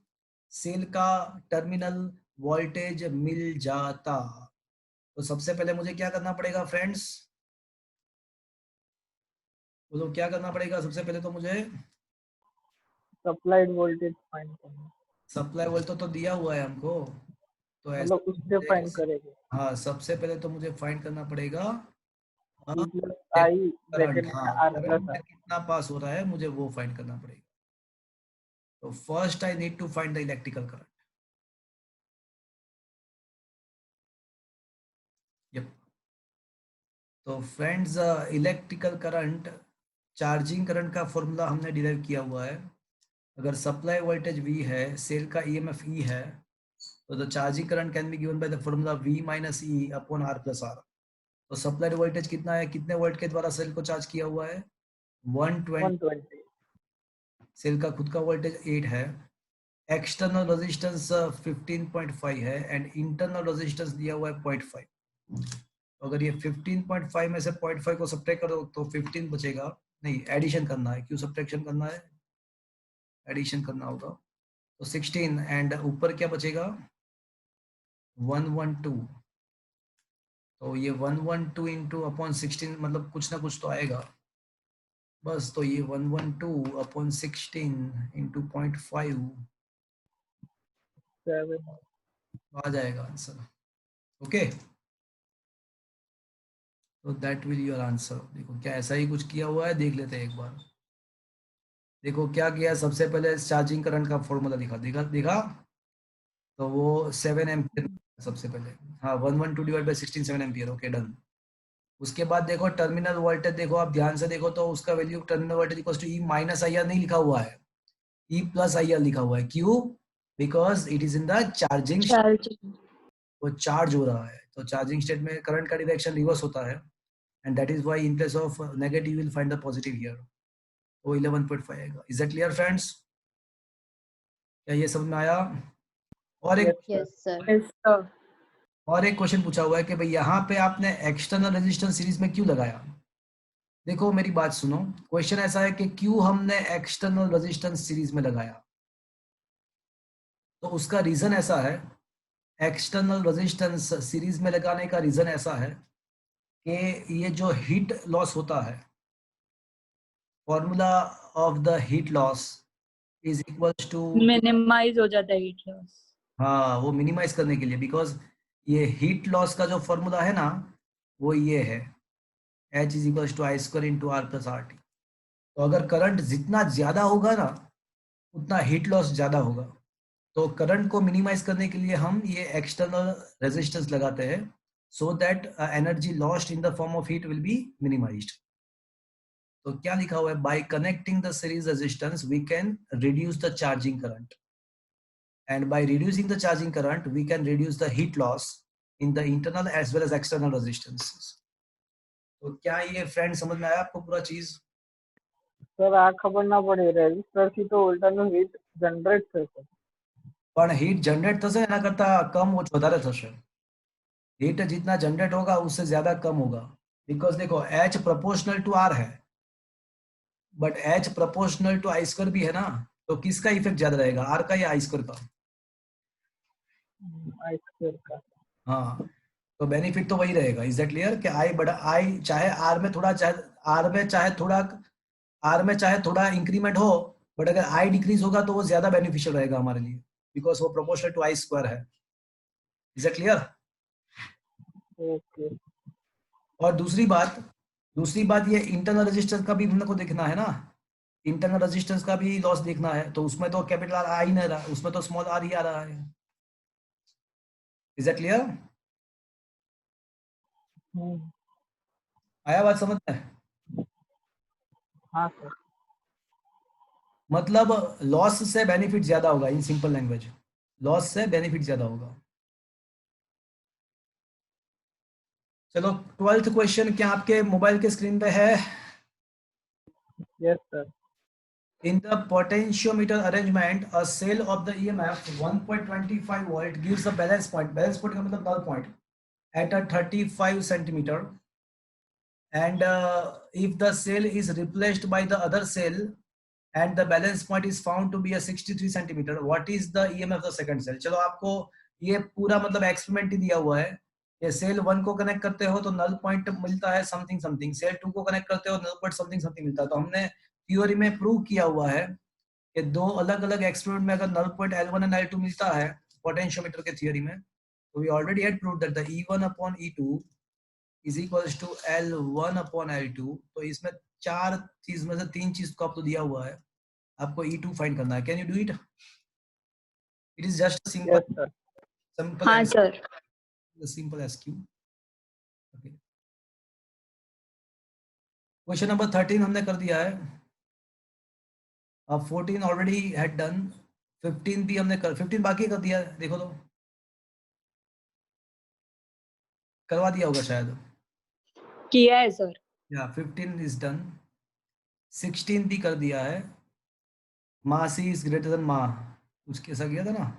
Speaker 1: सेल का टर्मिनल वोल्टेज मिल जाता। तो सबसे पहले मुझे क्या करना पड़ेगा फ्रेंड्स, बोलो क्या करना पड़ेगा? सबसे पहले तो मुझे
Speaker 3: सप्लाइड वोल्टेज फाइंड करना,
Speaker 1: सप्लाई वोल्ट तो दिया हुआ है हमको, तो ऐसा
Speaker 3: मतलब उससे
Speaker 1: मुझे,
Speaker 3: फाइंड करेंगे।
Speaker 1: हाँ सबसे पहले तो मुझे फाइंड करना पड़ेगा
Speaker 3: E plus I
Speaker 1: current,
Speaker 3: bracket
Speaker 1: हाँ
Speaker 3: में आर प्लस
Speaker 1: करंट
Speaker 3: आर।
Speaker 1: कितना पास हो रहा है मुझे वो फाइंड करना पड़ेगा। तो first I need to find the electrical current. Yup, तो friends electrical current, charging current का फॉर्मूला हमने डिराइव किया हुआ है। अगर सप्लाई वोल्टेज V है, सेल का ईएमएफ E है, तो the charging current can be given by the formula V minus E upon R plus R। तो सप्लाइड वोल्टेज कितना है, कितने वोल्ट के द्वारा सेल को चार्ज किया हुआ है? 120।
Speaker 3: 120।
Speaker 1: सेल का खुद का वोल्टेज 8 है, एक्सटर्नल रेजिस्टेंस 15.5 है एंड इंटरनल रेजिस्टेंस दिया हुआ है 0.5। तो अगर ये 15.5 में से 0.5 को सब्ट्रैक्ट करो तो 15 बचेगा, नहीं एडिशन करना है, क्यों सब्ट्रैक्शन करना है, एडिशन करना होगा। तो 16 एंड ऊपर क्या बचेगा, 112। तो ये 112 इंटू अपॉन 16 मतलब कुछ ना कुछ तो आएगा बस। तो ये 112 अपॉन 16 इंटू 0.5
Speaker 3: 7।
Speaker 1: आ जाएगा आंसर। ओके, तो दैट विल योर आंसर। देखो क्या ऐसा ही कुछ किया हुआ है, देख लेते हैं एक बार। देखो क्या किया, सबसे पहले चार्जिंग करंट का फॉर्मूला दिखा, दिखा दिखा तो वो 7 एम्पियर सबसे पहले, हाँ 112 divide by 16 7 ampere. Okay done. उसके बाद देखो टर्मिनल वोल्टेज, देखो आप ध्यान से देखो तो उसका value terminal voltage equals to E minus I R नहीं लिखा हुआ है, ई प्लस आई आर लिखा हुआ है। क्यों? Because it is in the charging,
Speaker 2: charging.
Speaker 1: वो चार्ज हो रहा है, तो चार्जिंग स्टेट में करंट का डायरेक्शन रिवर्स होता है and that is why in place of negative will find the positive here. वो 11.5 आएगा। Is that clear friends? क्या ये समझ में आया? और एक,
Speaker 3: यस सर।
Speaker 2: Yes sir.
Speaker 1: और एक क्वेश्चन पूछा हुआ है कि भाई यहाँ पे आपने एक्सटर्नल रेजिस्टेंस सीरीज में क्यों लगाया? देखो मेरी बात सुनो, क्वेश्चन ऐसा है कि क्यों हमने एक्सटर्नल रेजिस्टेंस सीरीज में लगाया। तो उसका रीजन ऐसा है, एक्सटर्नल रेजिस्टेंस सीरीज में लगाने का रीजन ऐसा है कि ये जो हीट लॉस होता है, formula of the heat loss is equals to,
Speaker 2: minimise हो जाता है हीट लॉस।
Speaker 1: हाँ वो मिनिमाइज करने के लिए, बिकॉज ये हीट लॉस का जो फॉर्मूला है ना वो ये है, H is equals to I square into R plus R T. तो अगर करंट जितना ज्यादा होगा ना उतना हीट लॉस ज्यादा होगा। तो करंट को मिनिमाइज करने के लिए हम ये एक्सटर्नल रेजिस्टेंस लगाते हैं, so that energy lost in the form of heat will be minimised. तो क्या लिखा हुआ है, by connecting the series resistance we can reduce the charging current and by reducing the charging current we can reduce the heat loss in the internal as well as external resistances। तो क्या ये friend समझ में आया आपको पूरा चीज?
Speaker 3: Sir આ ખબર ના પડે રેઝિસ્ટર થી તો ઉલટાનું હીટ જનરેટ થશે।
Speaker 1: પણ हीट जनरेट થશે એના કરતા કમ વધારે થશે। हीट जितना जनरेट होगा उससे ज्यादा कम होगा, बिकॉज देखो H प्रोपोर्शनल टू R है, but H proportional to I square भी है ना, तो किसका इफेक्ट ज्यादा रहेगा, R का या आई स्क्वायर का?
Speaker 3: आई स्क्वायर का।
Speaker 1: हाँ, तो बेनिफिट तो वही रहेगा। इज दैट क्लियर कि आई बड़ा, आई चाहे आर में थोड़ा, चाहे आर में चाहे थोड़ा, आर में चाहे थोड़ा इंक्रीमेंट हो, बट अगर आई डिक्रीज होगा तो वो ज्यादा बेनिफिशियल रहेगा हमारे लिए, बिकॉज वो प्रोपोर्शनल टू आई स्क्वायर है। Is that clear?
Speaker 3: ओके।
Speaker 1: और दूसरी बात ये इंटरनल रेजिस्टेंस का भी हमने को देखना है ना, इंटरनल रेजिस्टेंस का भी लॉस देखना है, तो उसमें तो कैपिटल आर आ ही नहीं रहा, उसमें तो स्मॉल आर ही आ रहा है। Is that clear? आया बात समझ में?
Speaker 3: हाँ सर।
Speaker 1: मतलब लॉस से बेनिफिट ज्यादा होगा, इन सिंपल लैंग्वेज लॉस से बेनिफिट ज्यादा होगा। चलो 12th क्वेश्चन क्या आपके मोबाइल के स्क्रीन पे है?
Speaker 3: Yes sir.
Speaker 1: In the potentiometer arrangement, a cell of the EMF 1.25 volt gives a balance point. Balance point का मतलब null point at a 35 centimeter. And if the cell is replaced by the other cell and the balance point is found to be a 63 centimeter, what is the EMF of the second cell? चलो आपको ये पूरा मतलब experiment ही दिया हुआ है. ये cell 1 को कनेक्ट करते हो तो नल पॉइंट मिलता है समथिंग समथिंग, सेल 2 को कनेक्ट करते हो नल पॉइंट समथिंग समथिंग मिलता है. तो हमने थ्योरी में प्रूव किया हुआ है कि दो अलग अलग एक्सपेरिमेंट में अगर null point L1 and L2 मिलता है पोटेंशियोमीटर के थ्योरी में, तो we already had proved that the E1 upon E2 is equals to L1 upon L2. तो इसमें चार चीज में से तीन चीज को आपको दिया हुआ है, आपको E2 फाइंड करना है. Can you do it? It is just
Speaker 3: Yes,
Speaker 1: simple
Speaker 3: sir.
Speaker 1: Simple
Speaker 2: हाँ sir.
Speaker 1: Simple SQ. Okay, question number 13 हमने कर दिया है. अब 14 ऑलरेडी हैड डन, 15 भी हमने 15 बाकी कर दिया है. देखो तो करवा दिया होगा शायद.
Speaker 2: किया है सर.
Speaker 1: या 15 इज डन. 16 भी कर दिया है. मासी इज ग्रेटर देन मा, उसके ऐसा किया था ना.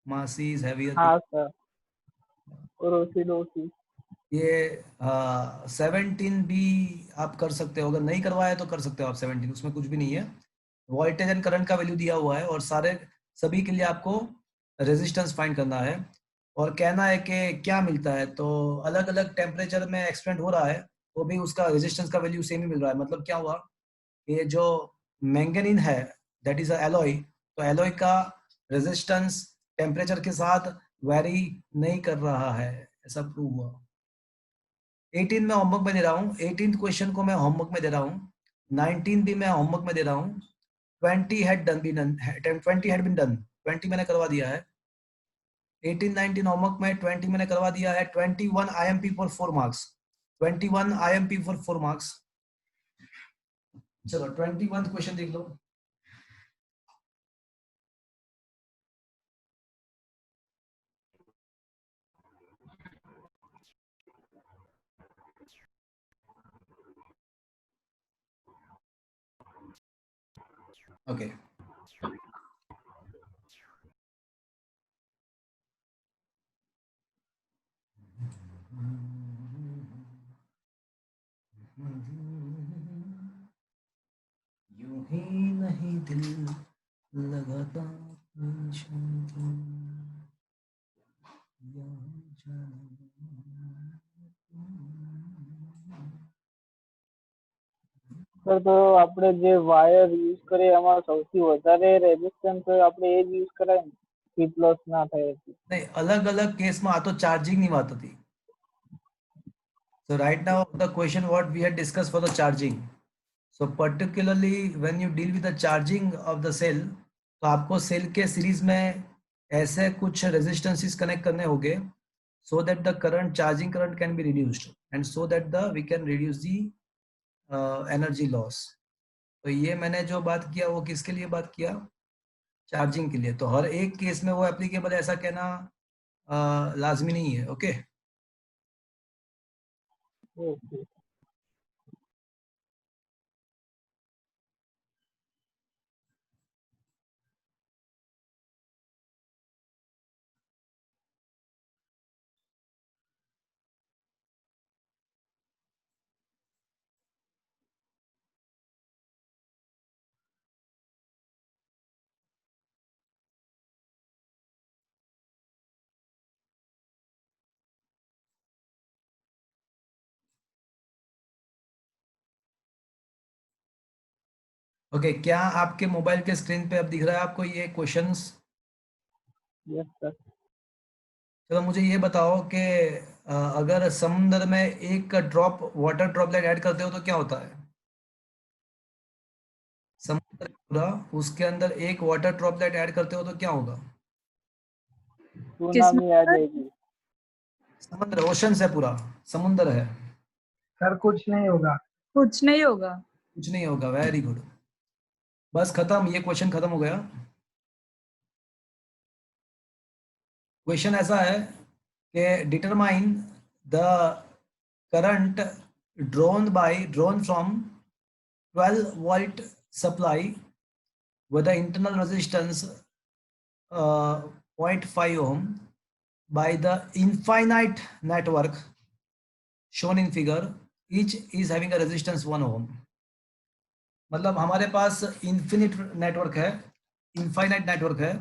Speaker 1: मासी इज हैवियर.
Speaker 3: हाँ सर. रोसी.
Speaker 1: ये 17 भी आप कर सकते हो, अगर नहीं करवाया तो कर सकते हो आप 17, उसमें कुछ भी नहीं है. वोल्टेज एंड करंट का वैल्यू दिया हुआ है और सभी के लिए आपको रेजिस्टेंस फाइंड करना है और कहना है कि क्या मिलता है. तो अलग अलग टेम्परेचर में एक्सपेंड हो रहा है, वो भी उसका रेजिस्टेंस का वैल्यू सेम ही मिल रहा है. मतलब क्या हुआ, ये जो मैंगनीन है दैट इज अ एलॉय, तो एलॉय का रेजिस्टेंस टेम्परेचर के साथ वेरी नहीं कर रहा है, ऐसा प्रूव हुआ. 18 में होमवर्क में दे रहा हूँ. 18 क्वेश्चन को मैं होमवर्क में दे रहा हूँ. 19 भी मैं होमवर्क में दे रहा हूँ. 20 had been done. 20 मैंने करवा दिया है. 18 19 होमवर्क में 20 मैंने करवा दिया है. 21 IMP for 4 marks. 21 IMP for 4 marks. चलो 21 क्वेश्चन देख लो. ओके, यूं ही नहीं दिल लगाता
Speaker 3: સર તો આપણે જે વાયર યુઝ કરીએ એમાં સૌથી વધારે રેઝિસ્ટન્સ આપણે એ જ યુઝ કરાય ને, હીટ લોસ ના થાય એટલે.
Speaker 1: नहीं, अलग अलग केस में आ तो चार्जिंग नहीं बात होती. So right now the question what we had discussed for the charging. So particularly when you deal with the charging of the cell, तो आपको सेल के सीरीज में ऐसे कुछ रेजिस्टेंसेस कनेक्ट करने होंगे so that the current charging current can be reduced and so that the we can reduce the energy loss. तो ये मैंने जो बात किया वो किसके लिए बात किया, चार्जिंग के लिए. तो हर एक केस में वो एप्लीकेबल ऐसा कहना लाजमी नहीं है. Okay,
Speaker 3: okay.
Speaker 1: ओके. क्या आपके मोबाइल के स्क्रीन पे अब दिख रहा है आपको ये क्वेश्चंस?
Speaker 3: Yes sir.
Speaker 1: चलो मुझे ये बताओ कि अगर समुद्र में एक ड्रॉप वाटर ड्रॉपलेट ऐड करते हो तो क्या होता है? समुद्र पूरा, उसके अंदर एक वाटर ड्रॉपलेट ऐड करते हो तो क्या होगा?
Speaker 3: સુનામી આ જાएगी.
Speaker 1: समुद्र ओशन है, पूरा समुद्र है.
Speaker 4: सर कुछ नहीं होगा.
Speaker 2: कुछ नहीं होगा.
Speaker 1: कुछ नहीं होगा. Very good. बस खत्म, ये क्वेश्चन खत्म हो गया. क्वेश्चन ऐसा है कि determine the current drawn from 12 volt supply with the internal resistance 0.5 ohm by the infinite network shown in figure, each is having a resistance 1 ohm. मतलब हमारे पास इन्फिनिट नेटवर्क है, इनफाइनाइट नेटवर्क है,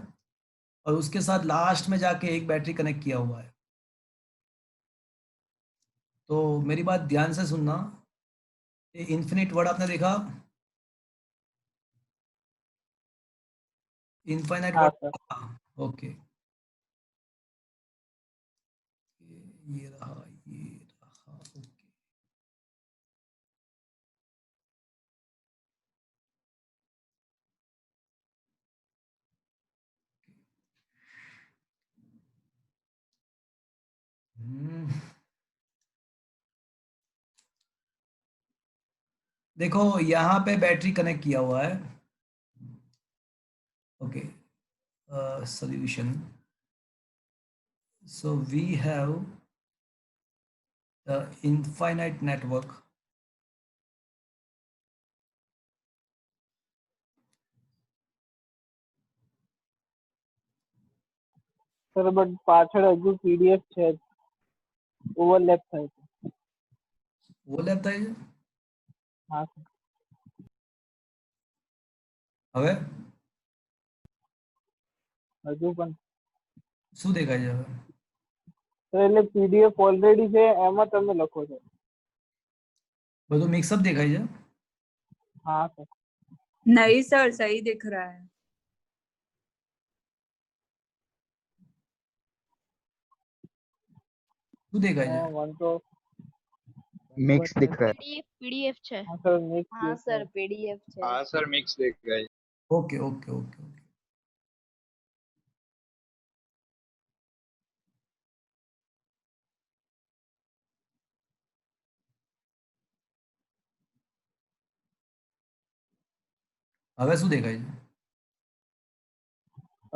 Speaker 1: और उसके साथ लास्ट में जाके एक बैटरी कनेक्ट किया हुआ है. तो मेरी बात ध्यान से सुनना. ये इन्फिनिट वर्ड आपने देखा? इनफाइनाइट
Speaker 3: हाँ
Speaker 1: वर्ड.
Speaker 3: सर.
Speaker 1: ओके, ये रहा, ये रहा. ओके. देखो यहाँ पे बैटरी कनेक्ट किया हुआ है. Okay, solution. So we have the infinite network.
Speaker 3: Sir but પાછળ હજુ પીડીએફ છે, ઓવરલેપ થાય છે.
Speaker 1: ઓવરલેપ થાય છે.
Speaker 3: હા સર.
Speaker 1: હવે
Speaker 3: હજુ પણ
Speaker 1: શું દેખાય છે હવે?
Speaker 3: સર એટલે પીડીએફ ઓલરેડી છે, એમાં તમે લખો છો.
Speaker 1: બધું મિક્સઅપ દેખાય છે.
Speaker 3: હા સર.
Speaker 2: नहीं सर, सही दिख रहा है.
Speaker 1: શું દેખાય છે?
Speaker 3: વન તો
Speaker 5: मिक्स दिख रहा है।
Speaker 6: पीडीएफ છે।
Speaker 3: હા સર મિક્સ.
Speaker 6: हाँ सर पीडीएफ છે।
Speaker 5: हाँ सर मिक्स दिख रहा है।
Speaker 1: Okay okay okay okay. હવે શું દેખાય છે?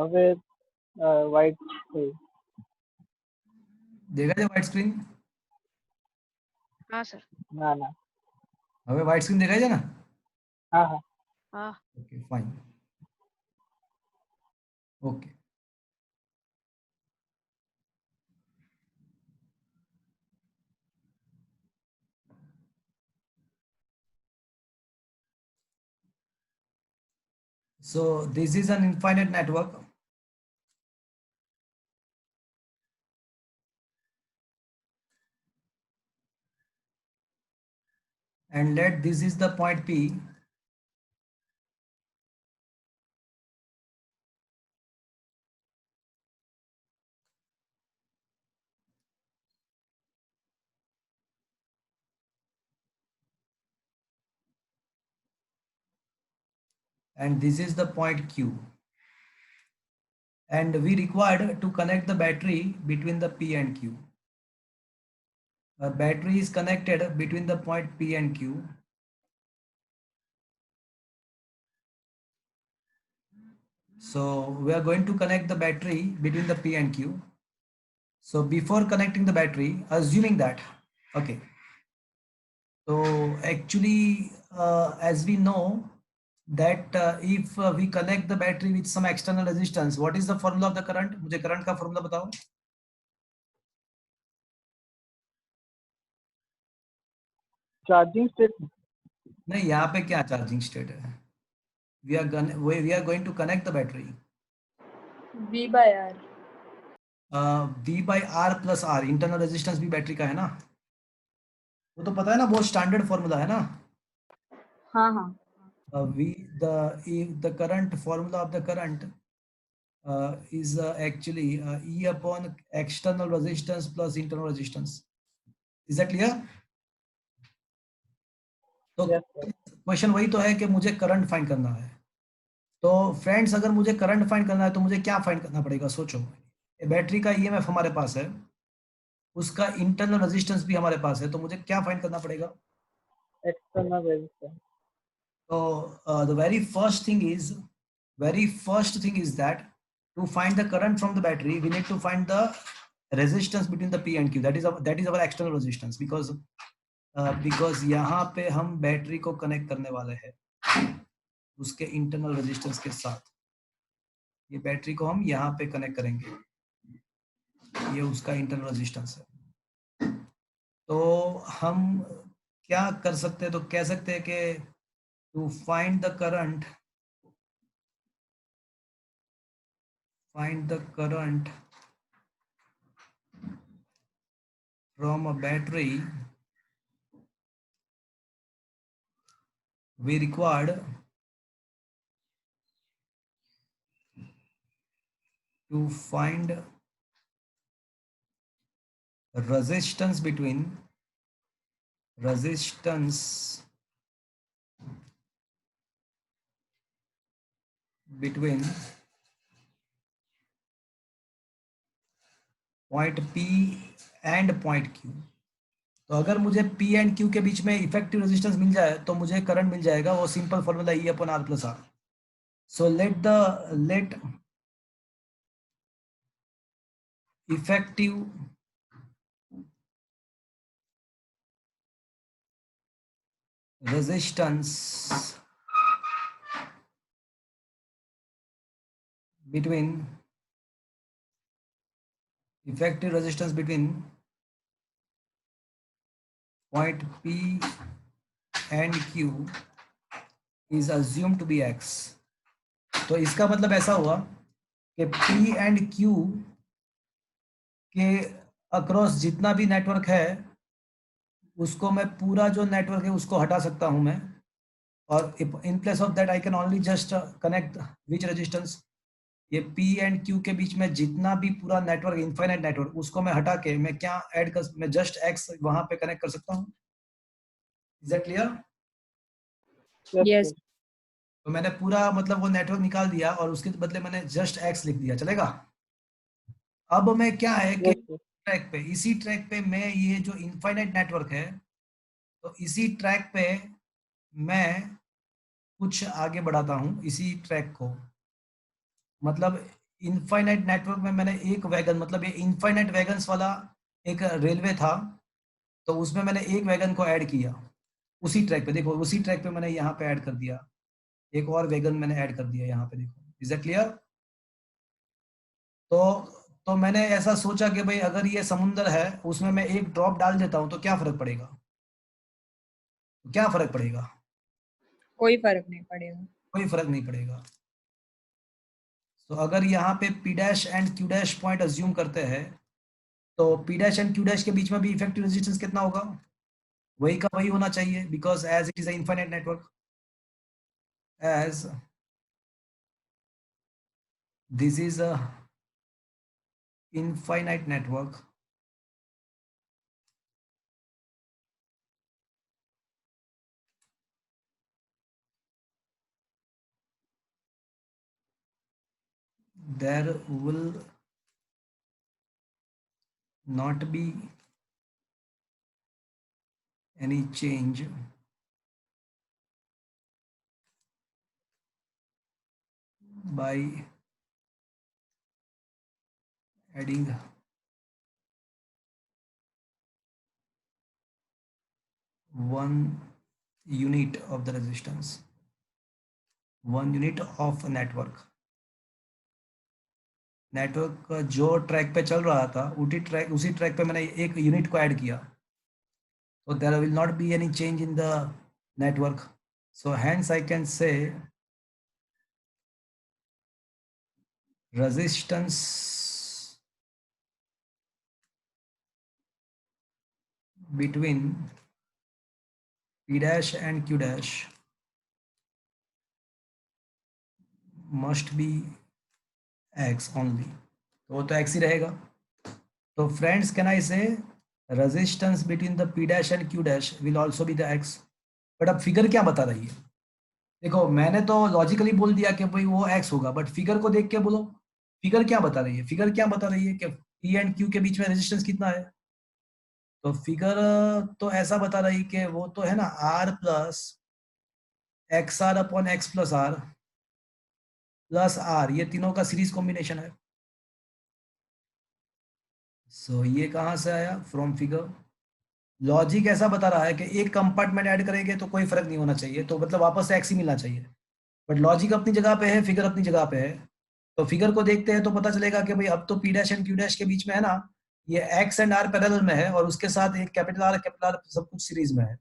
Speaker 3: હવે વ્હાઈટ થઈ.
Speaker 1: દેખાય છે વ્હાઇટ સ્ક્રીન?
Speaker 6: हाँ सर।
Speaker 3: ના ના.
Speaker 1: હવે વ્હાઇટ સ્ક્રીન દેખાય છે ને?
Speaker 3: હા હા.
Speaker 6: हाँ
Speaker 1: okay fine. Okay. So this is an infinite network. And let this is the point P. And this is the point Q. And we required to connect the battery between the P and Q. A battery is connected between the point P and Q. So we are going to connect the battery between the P and Q. So before connecting the battery, assuming that, okay. So actually, as we know that if we connect the battery with some external resistance, what is the formula of the current? मुझे current का formula बताओ.
Speaker 3: Charging state.
Speaker 1: नहीं, यहाँ पे क्या charging state है? We are going to connect the battery.
Speaker 2: V by R.
Speaker 1: V by R plus R, internal resistance भी battery का है ना, वो तो पता है ना, बहुत स्टैंडर्ड फॉर्मूला है ना.
Speaker 2: हाँ हाँ.
Speaker 1: The current formula of the current is actually E upon external resistance plus internal resistance. Is that clear? तो
Speaker 3: Yes, sir.
Speaker 1: क्वेश्चन वही तो है कि मुझे करंट फाइंड करना है. तो फ्रेंड्स, अगर मुझे करंट फाइंड करना है तो मुझे क्या फाइंड करना पड़ेगा? सोचो, बैटरी का ईएमएफ हमारे पास है, उसका इंटरनल रेजिस्टेंस भी हमारे पास है, तो मुझे क्या फाइंड करना पड़ेगा?
Speaker 3: External resistance.
Speaker 1: So the very first thing is that to find the current from the battery, we need to find the resistance between the P and Q. That is our external resistance, because यहाँ पे हम battery को connect करने वाले हैं. उसके internal resistance के साथ। ये बैटरी को हम यहाँ पे कनेक्ट करेंगे, ये उसका इंटरनल रेजिस्टेंस है। तो हम क्या कर सकते हैं, तो कह सकते हैं कि to find the current, from a battery, we required to find resistance between 'P' and Q। तो अगर मुझे P एंड Q के बीच में इफेक्टिव रेजिस्टेंस मिल जाए तो मुझे करंट मिल जाएगा, वो simple formula E/R+R। So let effective resistance between point P and Q is assumed to be X। तो इसका मतलब ऐसा हुआ कि P एंड Q के अक्रॉस जितना भी नेटवर्क है उसको मैं पूरा जो नेटवर्क है उसको हटा सकता हूं मैं, और in place of that I can only just connect which resistance, ये P एंड Q के बीच में जितना भी पूरा नेटवर्क, इनफाइनाइट नेटवर्क, उसको मैं हटा के मैं क्या ऐड कर, मैं जस्ट X वहां पे कनेक्ट कर सकता हूँ। Is that clear?
Speaker 2: Yes.
Speaker 1: तो मैंने पूरा मतलब वो नेटवर्क निकाल दिया और उसके बदले मैंने जस्ट X लिख दिया, चलेगा? अब मैं क्या है कि ट्रैक पे, इसी ट्रैक पे मैं ये जो इनफाइनाइट नेटवर्क है, तो इसी ट्रैक पे मैं कुछ आगे बढ़ाता हूँ इसी ट्रैक को। मतलब इनफाइनाइट नेटवर्क में मैंने एक वैगन, मतलब ये इनफाइनाइट वैगन्स वाला एक रेलवे था, तो उसमें मैंने एक वैगन को ऐड किया उसी ट्रैक पे। देखो उसी ट्रैक पे मैंने यहाँ पे ऐड कर दिया, एक और वैगन मैंने ऐड कर दिया यहाँ पे, देखो। Is that clear? तो मैंने ऐसा सोचा कि भाई अगर ये समुंदर है उसमें मैं एक ड्रॉप डाल देता हूँ तो क्या फर्क पड़ेगा, क्या फर्क पड़ेगा?
Speaker 2: कोई फर्क नहीं पड़ेगा।
Speaker 1: कोई फर्क नहीं पड़ेगा। तो अगर यहाँ पे P' and Q' point assume करते हैं तो P' एंड Q' के बीच में भी इफेक्टिव रेजिस्टेंस कितना होगा? वही का वही होना चाहिए, because as it is infinite network, as this is a infinite network, there will not be any change by adding 1 unit of the resistance, 1 unit of network का जो ट्रैक पे चल रहा था उसी ट्रैक पे मैंने एक यूनिट को ऐड किया, so there will not be any change in the network, so hence I can say resistance between P' and Q' must be X only, तो वो तो X ही रहेगा। तो फ्रेंड्स कैन आई से resistance between the P' and Q' will also be the X। But अब figure क्या बता रही है? देखो मैंने तो लॉजिकली बोल दिया कि भाई वो X होगा, बट फिगर को देख के बोलो फिगर क्या बता रही है? फिगर क्या बता रही है कि P एंड Q के बीच में रेजिस्टेंस कितना है? तो फिगर तो ऐसा बता रही है कि वो तो है ना R plus XR upon X plus R plus R, ये तीनों का सीरीज कॉम्बिनेशन है। सो ये कहाँ से आया? From figure. लॉजिक ऐसा बता रहा है कि एक कंपार्टमेंट ऐड करेंगे तो कोई फर्क नहीं होना चाहिए, तो मतलब वापस से X ही मिलना चाहिए। बट लॉजिक अपनी जगह पे है, फिगर अपनी जगह पे है। तो फिगर को देखते हैं तो पता चलेगा कि भाई अब तो P dash and Q dash के बीच में है ना, ये एक्स एंड आर पैरेलल में है और उसके साथ एक कैपिटल आर सब कुछ सीरीज में है।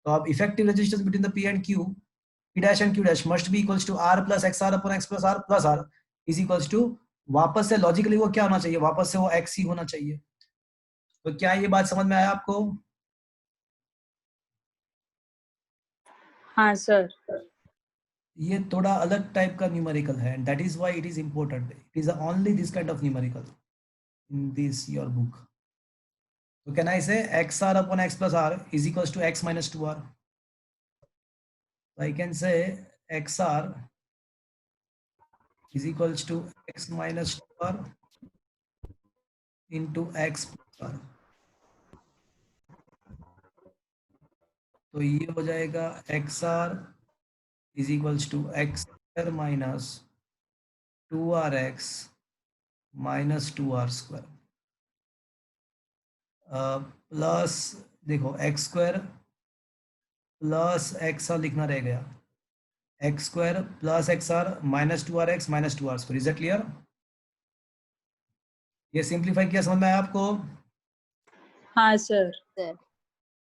Speaker 1: तो अब effective resistance between the P and Q, P dash and Q dash must be equals to R plus X R upon X plus R is equals to, वापस से लॉजिकली वो क्या होना चाहिए, वापस से वो एक्स ही होना चाहिए। तो क्या ये बात समझ में आया आपको?
Speaker 2: हाँ सर।
Speaker 1: ये थोड़ा अलग टाइप का न्यूमेरिकल है, that is why it is important, it is only this kind of numerical in this your book. So can I say xr upon x plus r is equals to x minus 2r? So I can say xr is equals to x minus 2r into x plus r. तो ये हो जाएगा xr is equals to x square minus 2rx minus 2r square plus, देखो x square plus X R लिखना रह गया, X square plus X R minus 2rx minus 2r square. Is that clear? ये simplify किया, समझ में आया आपको?
Speaker 2: हाँ सर।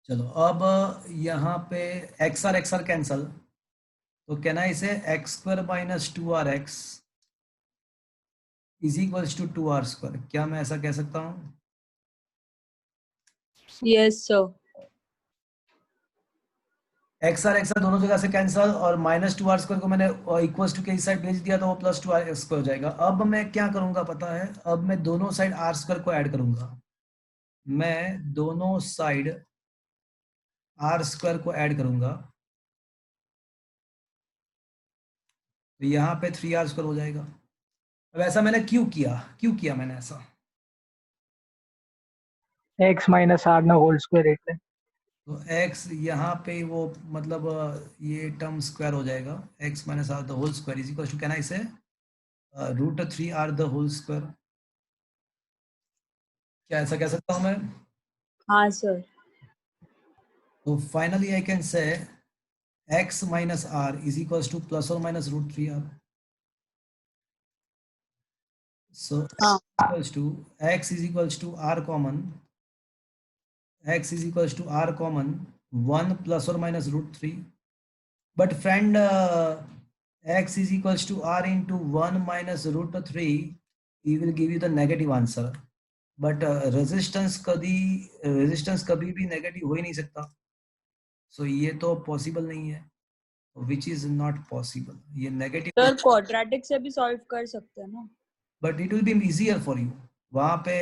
Speaker 1: चलो अब यहाँ पे एक्स आर कैंसल, तो can I say X square minus 2rx is equals to 2r square? क्या मैं ऐसा कह सकता हूँ?
Speaker 2: Yes sir.
Speaker 1: एक्स आर दोनों जगह से कैंसल और माइनस 2r स्क्वायर को मैंने इक्वल्स टू के इस साइड भेज दिया तो वो प्लस 2r स्क्वायर हो जाएगा। अब मैं क्या करूंगा पता है, अब मैं दोनों साइड r स्क्वायर को ऐड करूंगा, मैं दोनों साइड r स्क्वायर को ऐड करूंगा, तो यहाँ पे 3r स्क्वायर हो जाएगा। अब ऐसा मैंने क्यों किया मैंने ऐसा?
Speaker 3: x माइनस आर ना होल स्क्वायर એટલે
Speaker 1: तो x यहाँ पे वो मतलब ये टर्म स्क्वायर हो जाएगा, x minus R the whole square is equal to, can I say root 3r the whole square? क्या ऐसा कह सकता हूँ मैं?
Speaker 2: हाँ सर।
Speaker 1: तो finally I can say x minus R is equal to plus और माइनस रूट 3r। So
Speaker 2: हाँ
Speaker 1: equals to x is equals to r common, x is equals to r common 1 plus or minus root 3. But friend, x is equals to r into 1 minus root 3, he will give you the negative answer. But resistance कभी भी negative हो ही नहीं सकता, so ये तो possible नहीं है, which is not possible, ये नेगेटिव।
Speaker 2: सर क्वाड्रेटिक से भी सॉल्व कर सकते हैं ना?
Speaker 1: but it will be easier for you, वहाँ पे।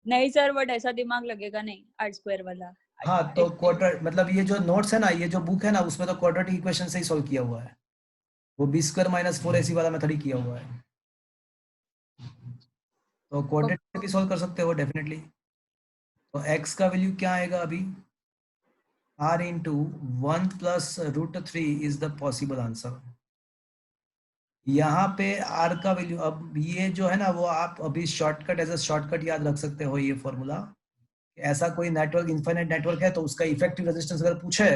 Speaker 2: नहीं सर, बट ऐसा दिमाग लगेगा नहीं आर स्क्वायर वाला।
Speaker 1: हाँ तो क्वाड्रेट मतलब ये जो नोट्स है ना, ये जो बुक है ना, उसमें तो क्वाड्रेटिक इक्वेशन से ही सॉल्व किया हुआ है, वो बी स्क्वायर माइनस 4ac वाला मेथड ही किया हुआ है, तो क्वाड्रेटिक से भी सॉल्व कर सकते हो डेफिनेटली। तो x का वैल्यू क्या आएगा अभी, r into 1 plus root 3 is the possible answer. यहाँ पे r का वैल्यू, अब ये जो है ना वो आप अभी शॉर्टकट एज अ शॉर्टकट याद रख सकते हो ये फॉर्मूला। ऐसा कोई नेटवर्क इनफाइनाइट नेटवर्क है तो उसका इफेक्टिव रेजिस्टेंस अगर पूछे,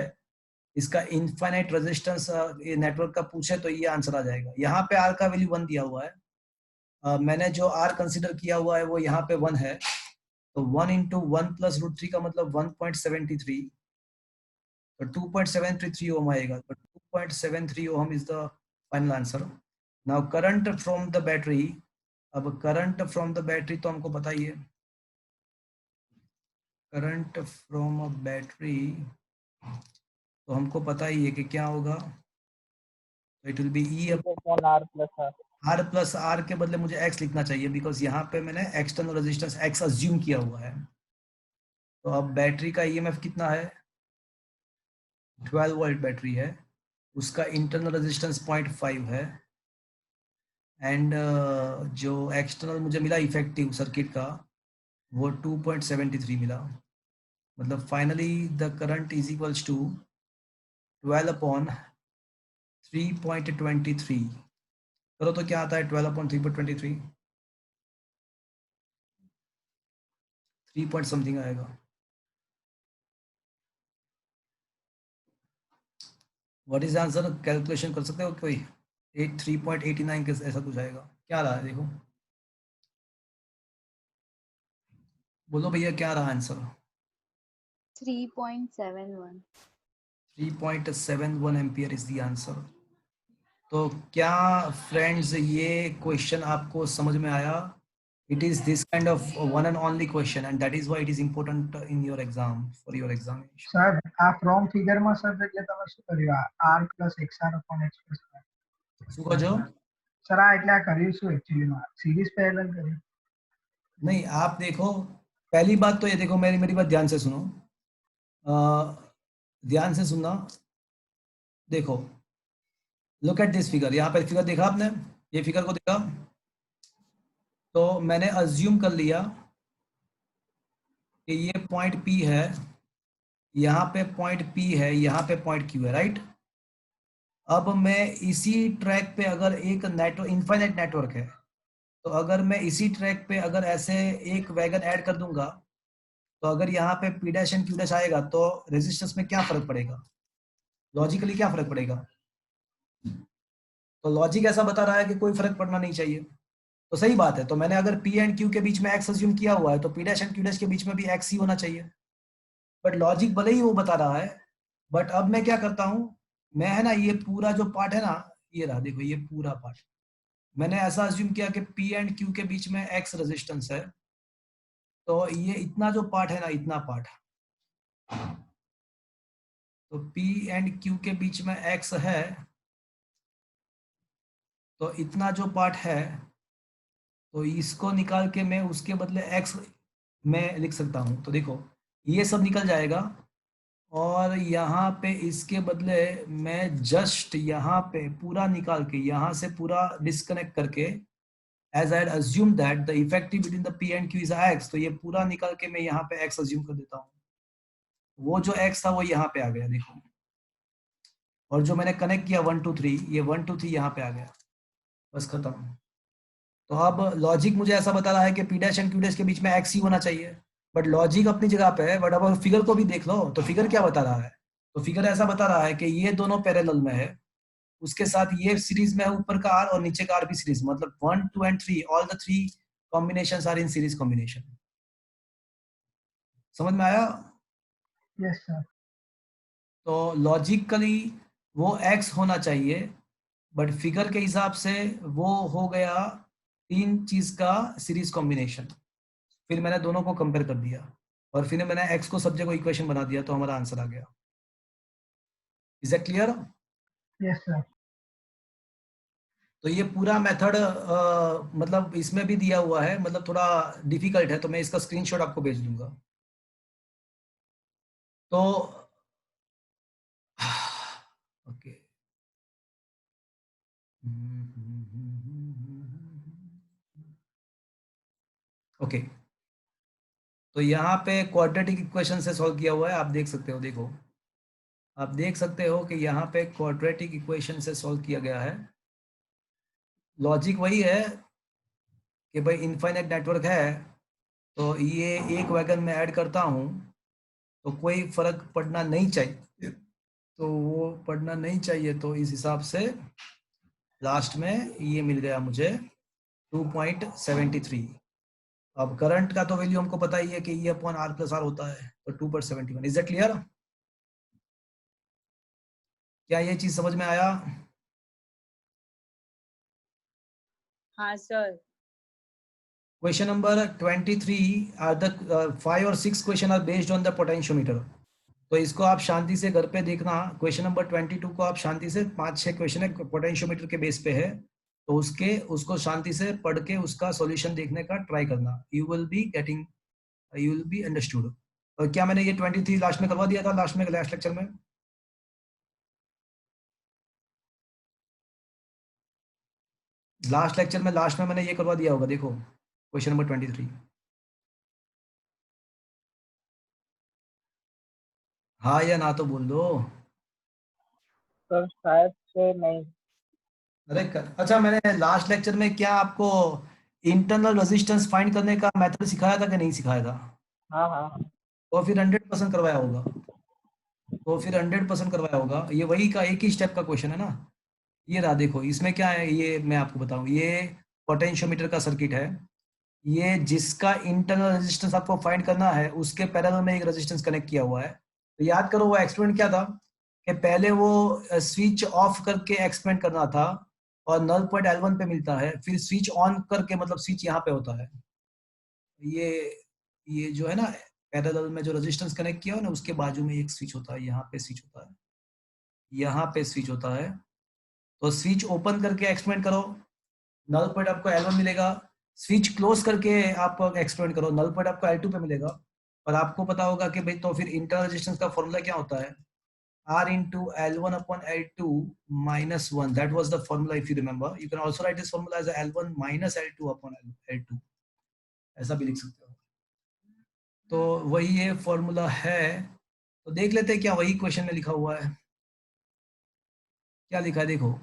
Speaker 1: इसका इनफाइनाइट रेजिस्टेंस नेटवर्क का पूछे तो ये आंसर आ जाएगा। यहाँ पे r का वैल्यू 1 दिया हुआ है, मैंने जो r कंसीडर किया हुआ है वो यहाँ पे 1 है, तो 1 इंटू 1 प्लस रूट 3 का मतलब 1.73, तो 2.733 ओम आएगा, तो 2.73 ohm is the final answer. Now current from the battery, अब करंट फ्रॉम द बैटरी तो हमको पता ही है, करंट फ्रॉम अ बैटरी तो हमको पता ही है कि क्या होगा, तो it will be E
Speaker 3: upon r plus r।
Speaker 1: R plus R के बदले मुझे एक्स लिखना चाहिए, बिकॉज यहाँ पे मैंने एक्सटर्नल रेजिस्टेंस एक्स अज्यूम किया हुआ है। तो अब बैटरी का ईएमएफ कितना है, 12 वोल्ट बैटरी है, उसका इंटरनल रेजिस्टेंस 0.5 है, एंड जो एक्सटर्नल मुझे मिला इफेक्टिव सर्किट का वो 2.73 मिला, मतलब finally the current is equals to 12 upon 3.23। करो तो क्या आता है 12 अपॉन 3.23, 3 पॉइंट समथिंग आएगा। What is answer? कैलकुलेशन कर सकते हो कोई? 3.89 के ऐसा कुछ आएगा। क्या रहा है देखो, बोलो भैया क्या रहा answer?
Speaker 6: 3.71.
Speaker 1: 3.71 ampere is the answer. तो क्या फ्रेंड्स ये क्वेश्चन आपको समझ में आया? It is this kind of one and only question and that is why it is important in your exam, for your examination.
Speaker 4: Sir આ ફ્રોમ ફિગરમાં સર એટલે તમે શું કર્યું? આ r plus xr upon x plus r.
Speaker 1: શું કહો છો?
Speaker 4: Sir આ એટલે આ કર્યું શું એકચ્યુઅલીમાં? સિરીઝ પેરેલલ કર્યું?
Speaker 1: नहीं, आप देखो, पहली बात तो ये देखो, मेरी मेरी बात ध्यान से सुनो, ध्यान से सुनना। देखो, लुक एट दिस फिगर। यहाँ पे फिगर देखा आपने? ये फिगर को देखा तो मैंने अज्यूम कर लिया कि ये पॉइंट P है, यहाँ पे पॉइंट P है, यहाँ पे पॉइंट Q है, राइट? अब मैं इसी ट्रैक पे अगर एक नेटवर्क, इनफाइनाइट नेटवर्क है, तो अगर मैं इसी ट्रैक पे अगर ऐसे एक वैगन ऐड कर दूंगा, तो अगर यहाँ पे P dash and Q dash आएगा तो रेजिस्टेंस में क्या फर्क पड़ेगा? लॉजिकली क्या फर्क पड़ेगा? तो लॉजिक ऐसा बता रहा है कि कोई फर्क पड़ना नहीं चाहिए। तो सही बात है, तो मैंने अगर P एंड Q के बीच में x अज्यूम किया हुआ है तो P dash and Q dash के बीच में भी x ही होना चाहिए। बट लॉजिक भले ही वो बता रहा है, बट अब मैं क्या करता हूं, मैं है ना ये पूरा जो पार्ट है ना, ये रहा देखो, ये पूरा पार्ट मैंने ऐसा अज्यूम किया कि P एंड Q के बीच में x रेजिस्टेंस है, तो ये इतना जो पार्ट है ना, इतना पार्ट, तो P एंड Q के बीच में x है, तो इतना जो पार्ट है, तो इसको निकाल के मैं उसके बदले x में लिख सकता हूं। तो देखो ये सब निकल जाएगा और यहाँ पे इसके बदले मैं जस्ट यहाँ पे पूरा निकाल के, यहाँ से पूरा डिस्कनेक्ट करके, as I assume that the effective between the P and Q is x, तो ये पूरा निकाल के मैं यहाँ पे x अज्यूम कर देता हूँ। वो जो x था वो यहाँ पे आ गया देखो, और जो मैंने कनेक्ट किया 1 2 3, ये 1 2 3 यहाँ पे आ गया, बस खत्म। तो अब लॉजिक मुझे ऐसा बता रहा है कि P dash and Q dash के बीच में x ही होना चाहिए, बट लॉजिक अपनी जगह पे है। बट अब फिगर को भी देख लो, तो फिगर क्या बता रहा है? तो फिगर ऐसा बता रहा है कि ये दोनों पैरेलल में है, उसके साथ ये सीरीज में है, ऊपर का R और नीचे का R भी सीरीज, मतलब 1 2 and 3, all the 3 combinations are in series combination. समझ में आया?
Speaker 4: Yes sir.
Speaker 1: तो लॉजिकली वो x होना चाहिए, बट फिगर के हिसाब से वो हो गया 3 चीज का सीरीज कॉम्बिनेशन। फिर मैंने दोनों को कंपेयर कर दिया और फिर मैंने x को सब जगह इक्वेशन बना दिया, तो हमारा आंसर आ गया। Is it clear?
Speaker 4: Yes sir.
Speaker 1: तो ये पूरा मेथड मतलब इसमें भी दिया हुआ है, मतलब थोड़ा डिफिकल्ट है, तो मैं इसका स्क्रीनशॉट आपको भेज दूंगा। तो ओके, ओके, तो यहाँ पे क्वाड्रेटिक इक्वेशन से सॉल्व किया हुआ है, आप देख सकते हो। देखो, आप देख सकते हो कि यहाँ पे क्वाड्रेटिक इक्वेशन से सॉल्व किया गया है। लॉजिक वही है कि भाई इनफाइनाइट नेटवर्क है, तो ये एक वैगन में ऐड करता हूँ तो कोई फर्क पड़ना नहीं चाहिए, तो वो पड़ना नहीं चाहिए, तो इस हिसाब से लास्ट में ये मिल गया मुझे 2.73। अब करंट का तो वैल्यू हमको पता ही है कि E upon R plus R होता है, तो 2.71। Is that clear? क्या ये चीज समझ में आया?
Speaker 2: हाँ sir.
Speaker 1: Question number 23 are the 5 और 6 question are based on the potentiometer. तो इसको आप शांति से घर पे देखना। क्वेश्चन नंबर 22 को आप शांति से, 5-6 क्वेश्चन है पोटेंशियोमीटर के बेस पे है, तो उसको शांति से पढ़ के उसका सॉल्यूशन देखने का ट्राई करना। You will be understood. और क्या मैंने ये 23 लास्ट में करवा दिया था, लास्ट लेक्चर में? लास्ट में मैंने ये करवा दिया होगा, देखो क्वेश्चन नंबर 23। हाँ या ना तो बोल दो।
Speaker 3: सर शायद से नहीं.
Speaker 1: अरे अच्छा, मैंने लास्ट लेक्चर में क्या आपको इंटरनल रेजिस्टेंस फाइंड करने का मेथड सिखाया था कि नहीं सिखाया था?
Speaker 3: हाँ हाँ.
Speaker 1: और फिर 100% करवाया होगा। तो फिर 100% करवाया होगा। ये वही का एक ही स्टेप का क्वेश्चन है ना। ये रहा, देखो इसमें क्या है, ये मैं आपको बताऊं, ये पोटेंशियोमीटर का सर्किट है। ये जिसका इंटरनल रेजिस्टेंस आपको फाइंड करना है उसके पैरेलल में एक रेजिस्टेंस कनेक्ट किया हुआ है। तो याद करो वो एक्सपेरिमेंट क्या था कि पहले वो स्विच ऑफ करके एक्सपेरिमेंट करना था और नल पॉइंट L1 पे मिलता है, फिर स्विच ऑन करके, मतलब स्विच यहाँ पे होता है। ये ये जो है ना पैरेलल में जो रेजिस्टेंस कनेक्ट किया हो ना, उसके बाजू में एक स्विच होता है, यहाँ पे स्विच होता है, यहाँ पे स्विच होता है। तो स्विच ओपन करके एक्सपेरिमेंट करो, नल पॉइंट आपको L1 मिलेगा। स्विच क्लोज करके आप एक्सपेरिमेंट करो, नल पॉइंट आपको L2 पे मिलेगा। और आपको पता होगा कि भाई तो फिर इंटरनल रेजिस्टेंस का फॉर्मूला क्या होता है, R into L1 upon L2 minus 1. That was the formula if you remember. You can also write this formula as a L1 minus L2 upon L2. ऐसा भी लिख सकते हो। तो वही ये फॉर्मूला है। तो देख लेते हैं क्या वही क्वेश्चन में लिखा हुआ है। क्या लिखा है देखो,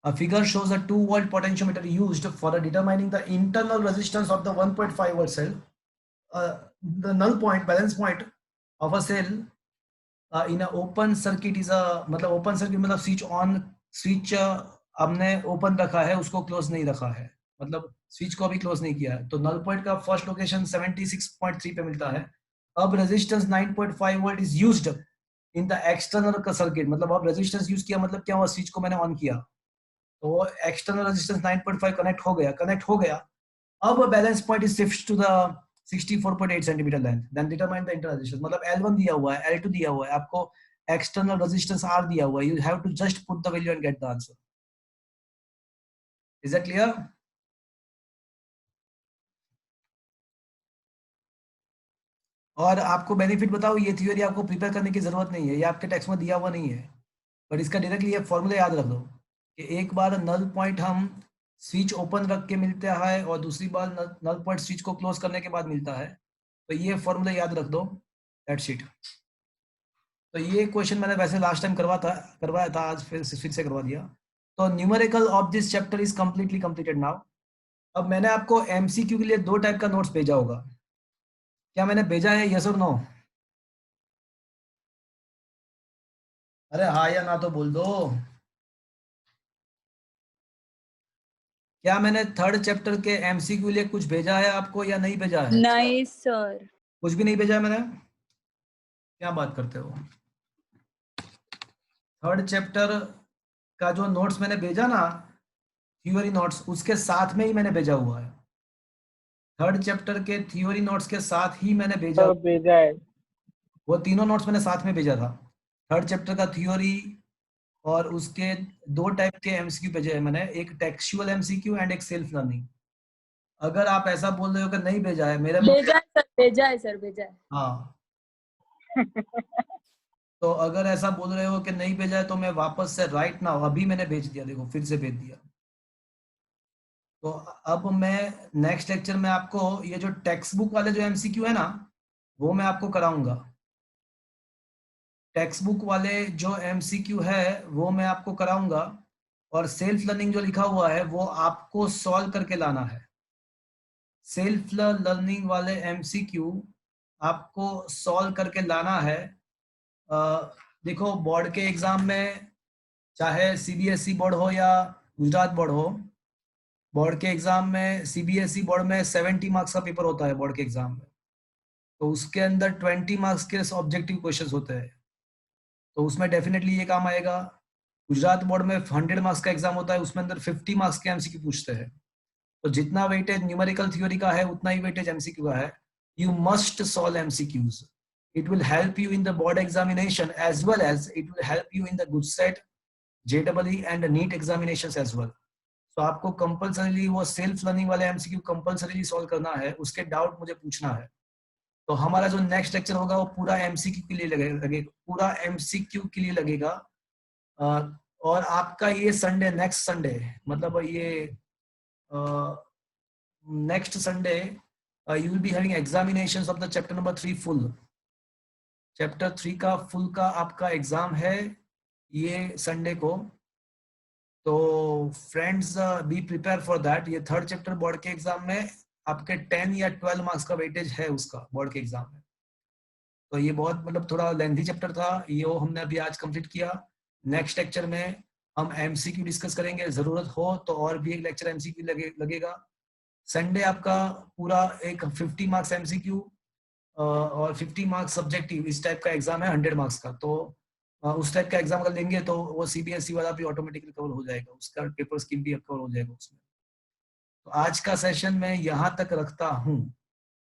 Speaker 1: a figure shows a 2-volt potentiometer used for determining the internal resistance of the 1.5 volt cell. The null point, balance point of a cell in a open circuit is a, मतलब open circuit मतलब switch on, switch हमने open रखा है, उसको close नहीं रखा है, मतलब स्विच को अभी क्लोज नहीं किया है। तो नल पॉइंट का फर्स्ट लोकेशन 76.3 पे मिलता है। अब resistance 9.5 volt is used in the external का सर्किट, मतलब अब रेजिस्टेंस यूज किया, मतलब क्या हुआ, स्विच को मैंने ऑन किया तो एक्सटर्नल रेजिस्टेंस 9.5 कनेक्ट हो गया। अब balance point is shift to the 64.8 centimetre length, then determine the internal resistance, मतलब L1 दिया हुआ है, L2 दिया हुआ है, आपको एक्सटर्नल रेजिस्टेंस R दिया हुआ है, you have to just put the value and get the answer. Is that clear? और आपको बेनिफिट बताओ, ये थ्योरी आपको प्रिपेयर करने की जरूरत नहीं है, ये आपके टेक्स्ट में दिया हुआ नहीं है, पर इसका डायरेक्टली ये फॉर्मूला याद रख दो कि एक बार नल पॉइंट हम स्विच ओपन रख के मिलता है और दूसरी बार नल पॉइंट स्विच को क्लोज करने के बाद मिलता है। तो ये फॉर्मूला याद रख दो, दैट्स इट। तो ये क्वेश्चन मैंने वैसे लास्ट टाइम करवाया था, आज फिर से करवा दिया। तो numerical of this chapter is completely completed now. अब मैंने आपको एमसीक्यू के लिए 2 टाइप का नोट्स भेजा होगा, क्या मैंने भेजा है, यस और नो? अरे हाँ या ना तो बोल दो। क्या मैंने थर्ड चैप्टर के एमसीक्यू लिए कुछ भेजा है आपको या नहीं भेजा है?
Speaker 2: नहीं सर।
Speaker 1: कुछ भी नहीं भेजा है मैंने, क्या बात करते हो। थर्ड चैप्टर का जो नोट्स मैंने भेजा ना, थ्योरी नोट्स, उसके साथ में ही मैंने भेजा हुआ है। थर्ड चैप्टर के थ्योरी नोट्स के साथ ही मैंने भेजा,
Speaker 3: तो भेजा है।
Speaker 1: वो तीनों नोट्स मैंने साथ में भेजा था। थर्ड चैप्टर का थ्योरी और उसके 2 टाइप के एमसीक्यू भेजे हैं मैंने, एक टेक्सचुअल एमसीक्यू एंड एक सेल्फ लर्निंग। अगर आप ऐसा बोल रहे हो कि नहीं भेजा है मेरे,
Speaker 2: भेजा है सर, भेजा है सर, भेजा है।
Speaker 1: हाँ तो अगर ऐसा बोल रहे हो कि नहीं भेजा है तो मैं वापस से राइट नाउ अभी मैंने भेज दिया, देखो फिर से भेज दिया। तो अब मैं नेक्स्ट लेक्चर में आपको ये जो टेक्स्ट बुक वाले जो एमसीक्यू है ना, वो मैं आपको कराऊंगा। टेक्स्ट बुक वाले जो एमसीक्यू है वो मैं आपको कराऊंगा, और सेल्फ लर्निंग जो लिखा हुआ है वो आपको सॉल्व करके लाना है। सेल्फ लर्निंग वाले एमसीक्यू आपको सॉल्व करके लाना है। देखो बोर्ड के एग्जाम में, चाहे सीबीएसई बोर्ड हो या गुजरात बोर्ड हो, बोर्ड के एग्जाम में सीबीएसई बोर्ड में 70 मार्क्स का पेपर होता है बोर्ड के एग्जाम में। तो उसके अंदर 20 मार्क्स के ऑब्जेक्टिव क्वेश्चंस होते हैं, तो उसमें डेफिनेटली ये काम आएगा। गुजरात बोर्ड में 100 मार्क्स का एग्जाम होता है, उसमें अंदर 50 मार्क्स के एमसीक्यू पूछते हैं। तो जितना वेटेज न्यूमेरिकल थ्योरी का है उतना ही वेटेज एमसीक्यू का है। You must solve MCQs, it will help you in the board examination as well as it will help you in the GUJSET, JEE and NEET examinations as well. तो आपको compulsorily वो self learning वाले MCQ compulsorily solve करना है, उसके doubt मुझे पूछना है। तो हमारा जो नेक्स्ट लेक्चर होगा वो पूरा एमसीक्यू के लिए लगेगा, पूरा एमसीक्यू के लिए लगेगा। और आपका ये संडे, नेक्स्ट संडे, मतलब ये next Sunday you will be having examinations of the chapter number 3 full. Chapter 3 का फुल का आपका एग्जाम है ये संडे को। तो friends be prepare for that. ये थर्ड चैप्टर बोर्ड के एग्जाम में आपके 10 या 12 मार्क्स का वेटेज है उसका बोर्ड के एग्जाम में। तो ये बहुत मतलब थोड़ा लेंथी चैप्टर था, ये हमने अभी आज कंप्लीट किया। नेक्स्ट लेक्चर में हम एमसीक्यू डिस्कस करेंगे, जरूरत हो तो और भी एक लेक्चर एमसीक्यू लगेगा। संडे आपका पूरा एक 50 मार्क्स एमसीक्यू और 50 मार्क्स सब्जेक्टिव, इस टाइप का एग्जाम है 100 मार्क्स का। तो उस टाइप का एग्जाम अगर लेंगे तो वो सीबीएसई वाला भी ऑटोमेटिकली कवर हो जाएगा, उसका पेपर स्किल भी कवर हो जाएगा उसमें। तो आज का सेशन मैं यहाँ तक रखता हूँ।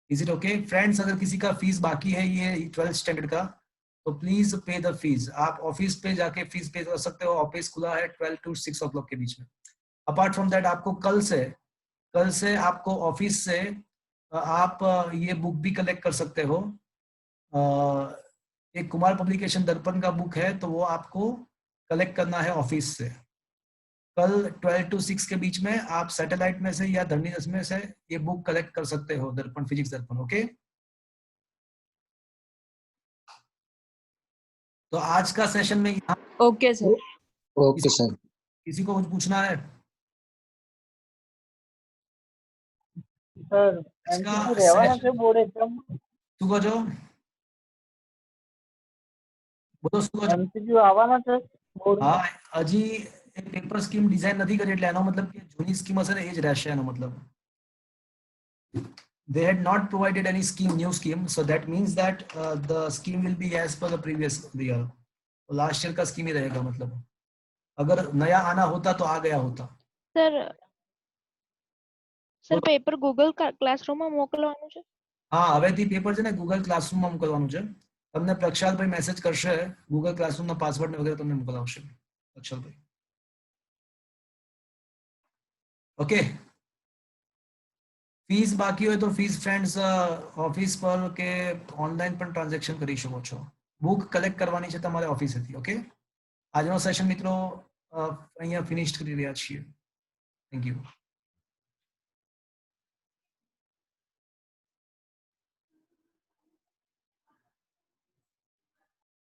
Speaker 1: Is it okay friends? अगर किसी का फीस बाकी है ये 12th स्टैंडर्ड का, तो प्लीज पे द फीस। आप ऑफिस पे जाके फीस पे कर सकते हो, ऑफिस खुला है 12 to 6 o'clock के बीच में। अपार्ट फ्रॉम दैट आपको कल से आपको ऑफिस से आप ये बुक भी कलेक्ट कर सकते हो। एक कुमार पब्लिकेशन दर्पण का बुक है, तो वो आपको कलेक्ट करना है ऑफिस से। कल 12 to 6 के बीच में आप सैटेलाइट में से या धरनीधर में से ये बुक कलेक्ट कर सकते हो, दर्पण फिजिक्स दर्पण। ओके, तो आज का सेशन में यहाँ
Speaker 2: ओके सर।
Speaker 5: Okay sir.
Speaker 1: किसी को कुछ पूछना है?
Speaker 3: સર એમસીક્યુ રહેવાના છે બોર્ડ એક્ઝામ?
Speaker 1: શું કહો છો? બોલો શું કહો છો?
Speaker 3: એમસીક્યુ આવવાના છે બોર્ડ?
Speaker 1: હા, હજી પેપર સ્કીમ ડિઝાઇન નથી કરી, એટલે એનો મતલબ કે જૂની સ્કીમ હશે ને એ જ રહેશે એનો મતલબ. They had not provided any scheme, new scheme, so that means that the scheme will be as per the previous year. Last year का स्कीम ही रहेगा, मतलब अगर नया आना होता तो आ गया होता.
Speaker 6: સર પેપર ગૂગલ ક્લાસરૂમમાં મોકલવાનું છે?
Speaker 1: હા, હવેથી પેપર છે ને ગૂગલ ક્લાસરૂમમાં મોકલવાનું છે. તમને પ્રક્ષાલભાઈ મેસેજ કરશે, ગૂગલ ક્લાસરૂમના પાસવર્ડ ને વગેરે તમને મોકલાવશે પ્રક્ષાલભાઈ. ઓકે, ફીસ બાકી હોય તો ફીસ ફ્રેન્ડ્સ ઓફિસ પર કે ઓનલાઈન પણ ટ્રાન્ઝેક્શન કરી શકો છો. બુક કલેક્ટ કરવાની છે તમારે ઓફિસેથી. ઓકે, આજનો સેશન મિત્રો અહીંયા ફિનિશ કરી રહ્યા છીએ. Thank you.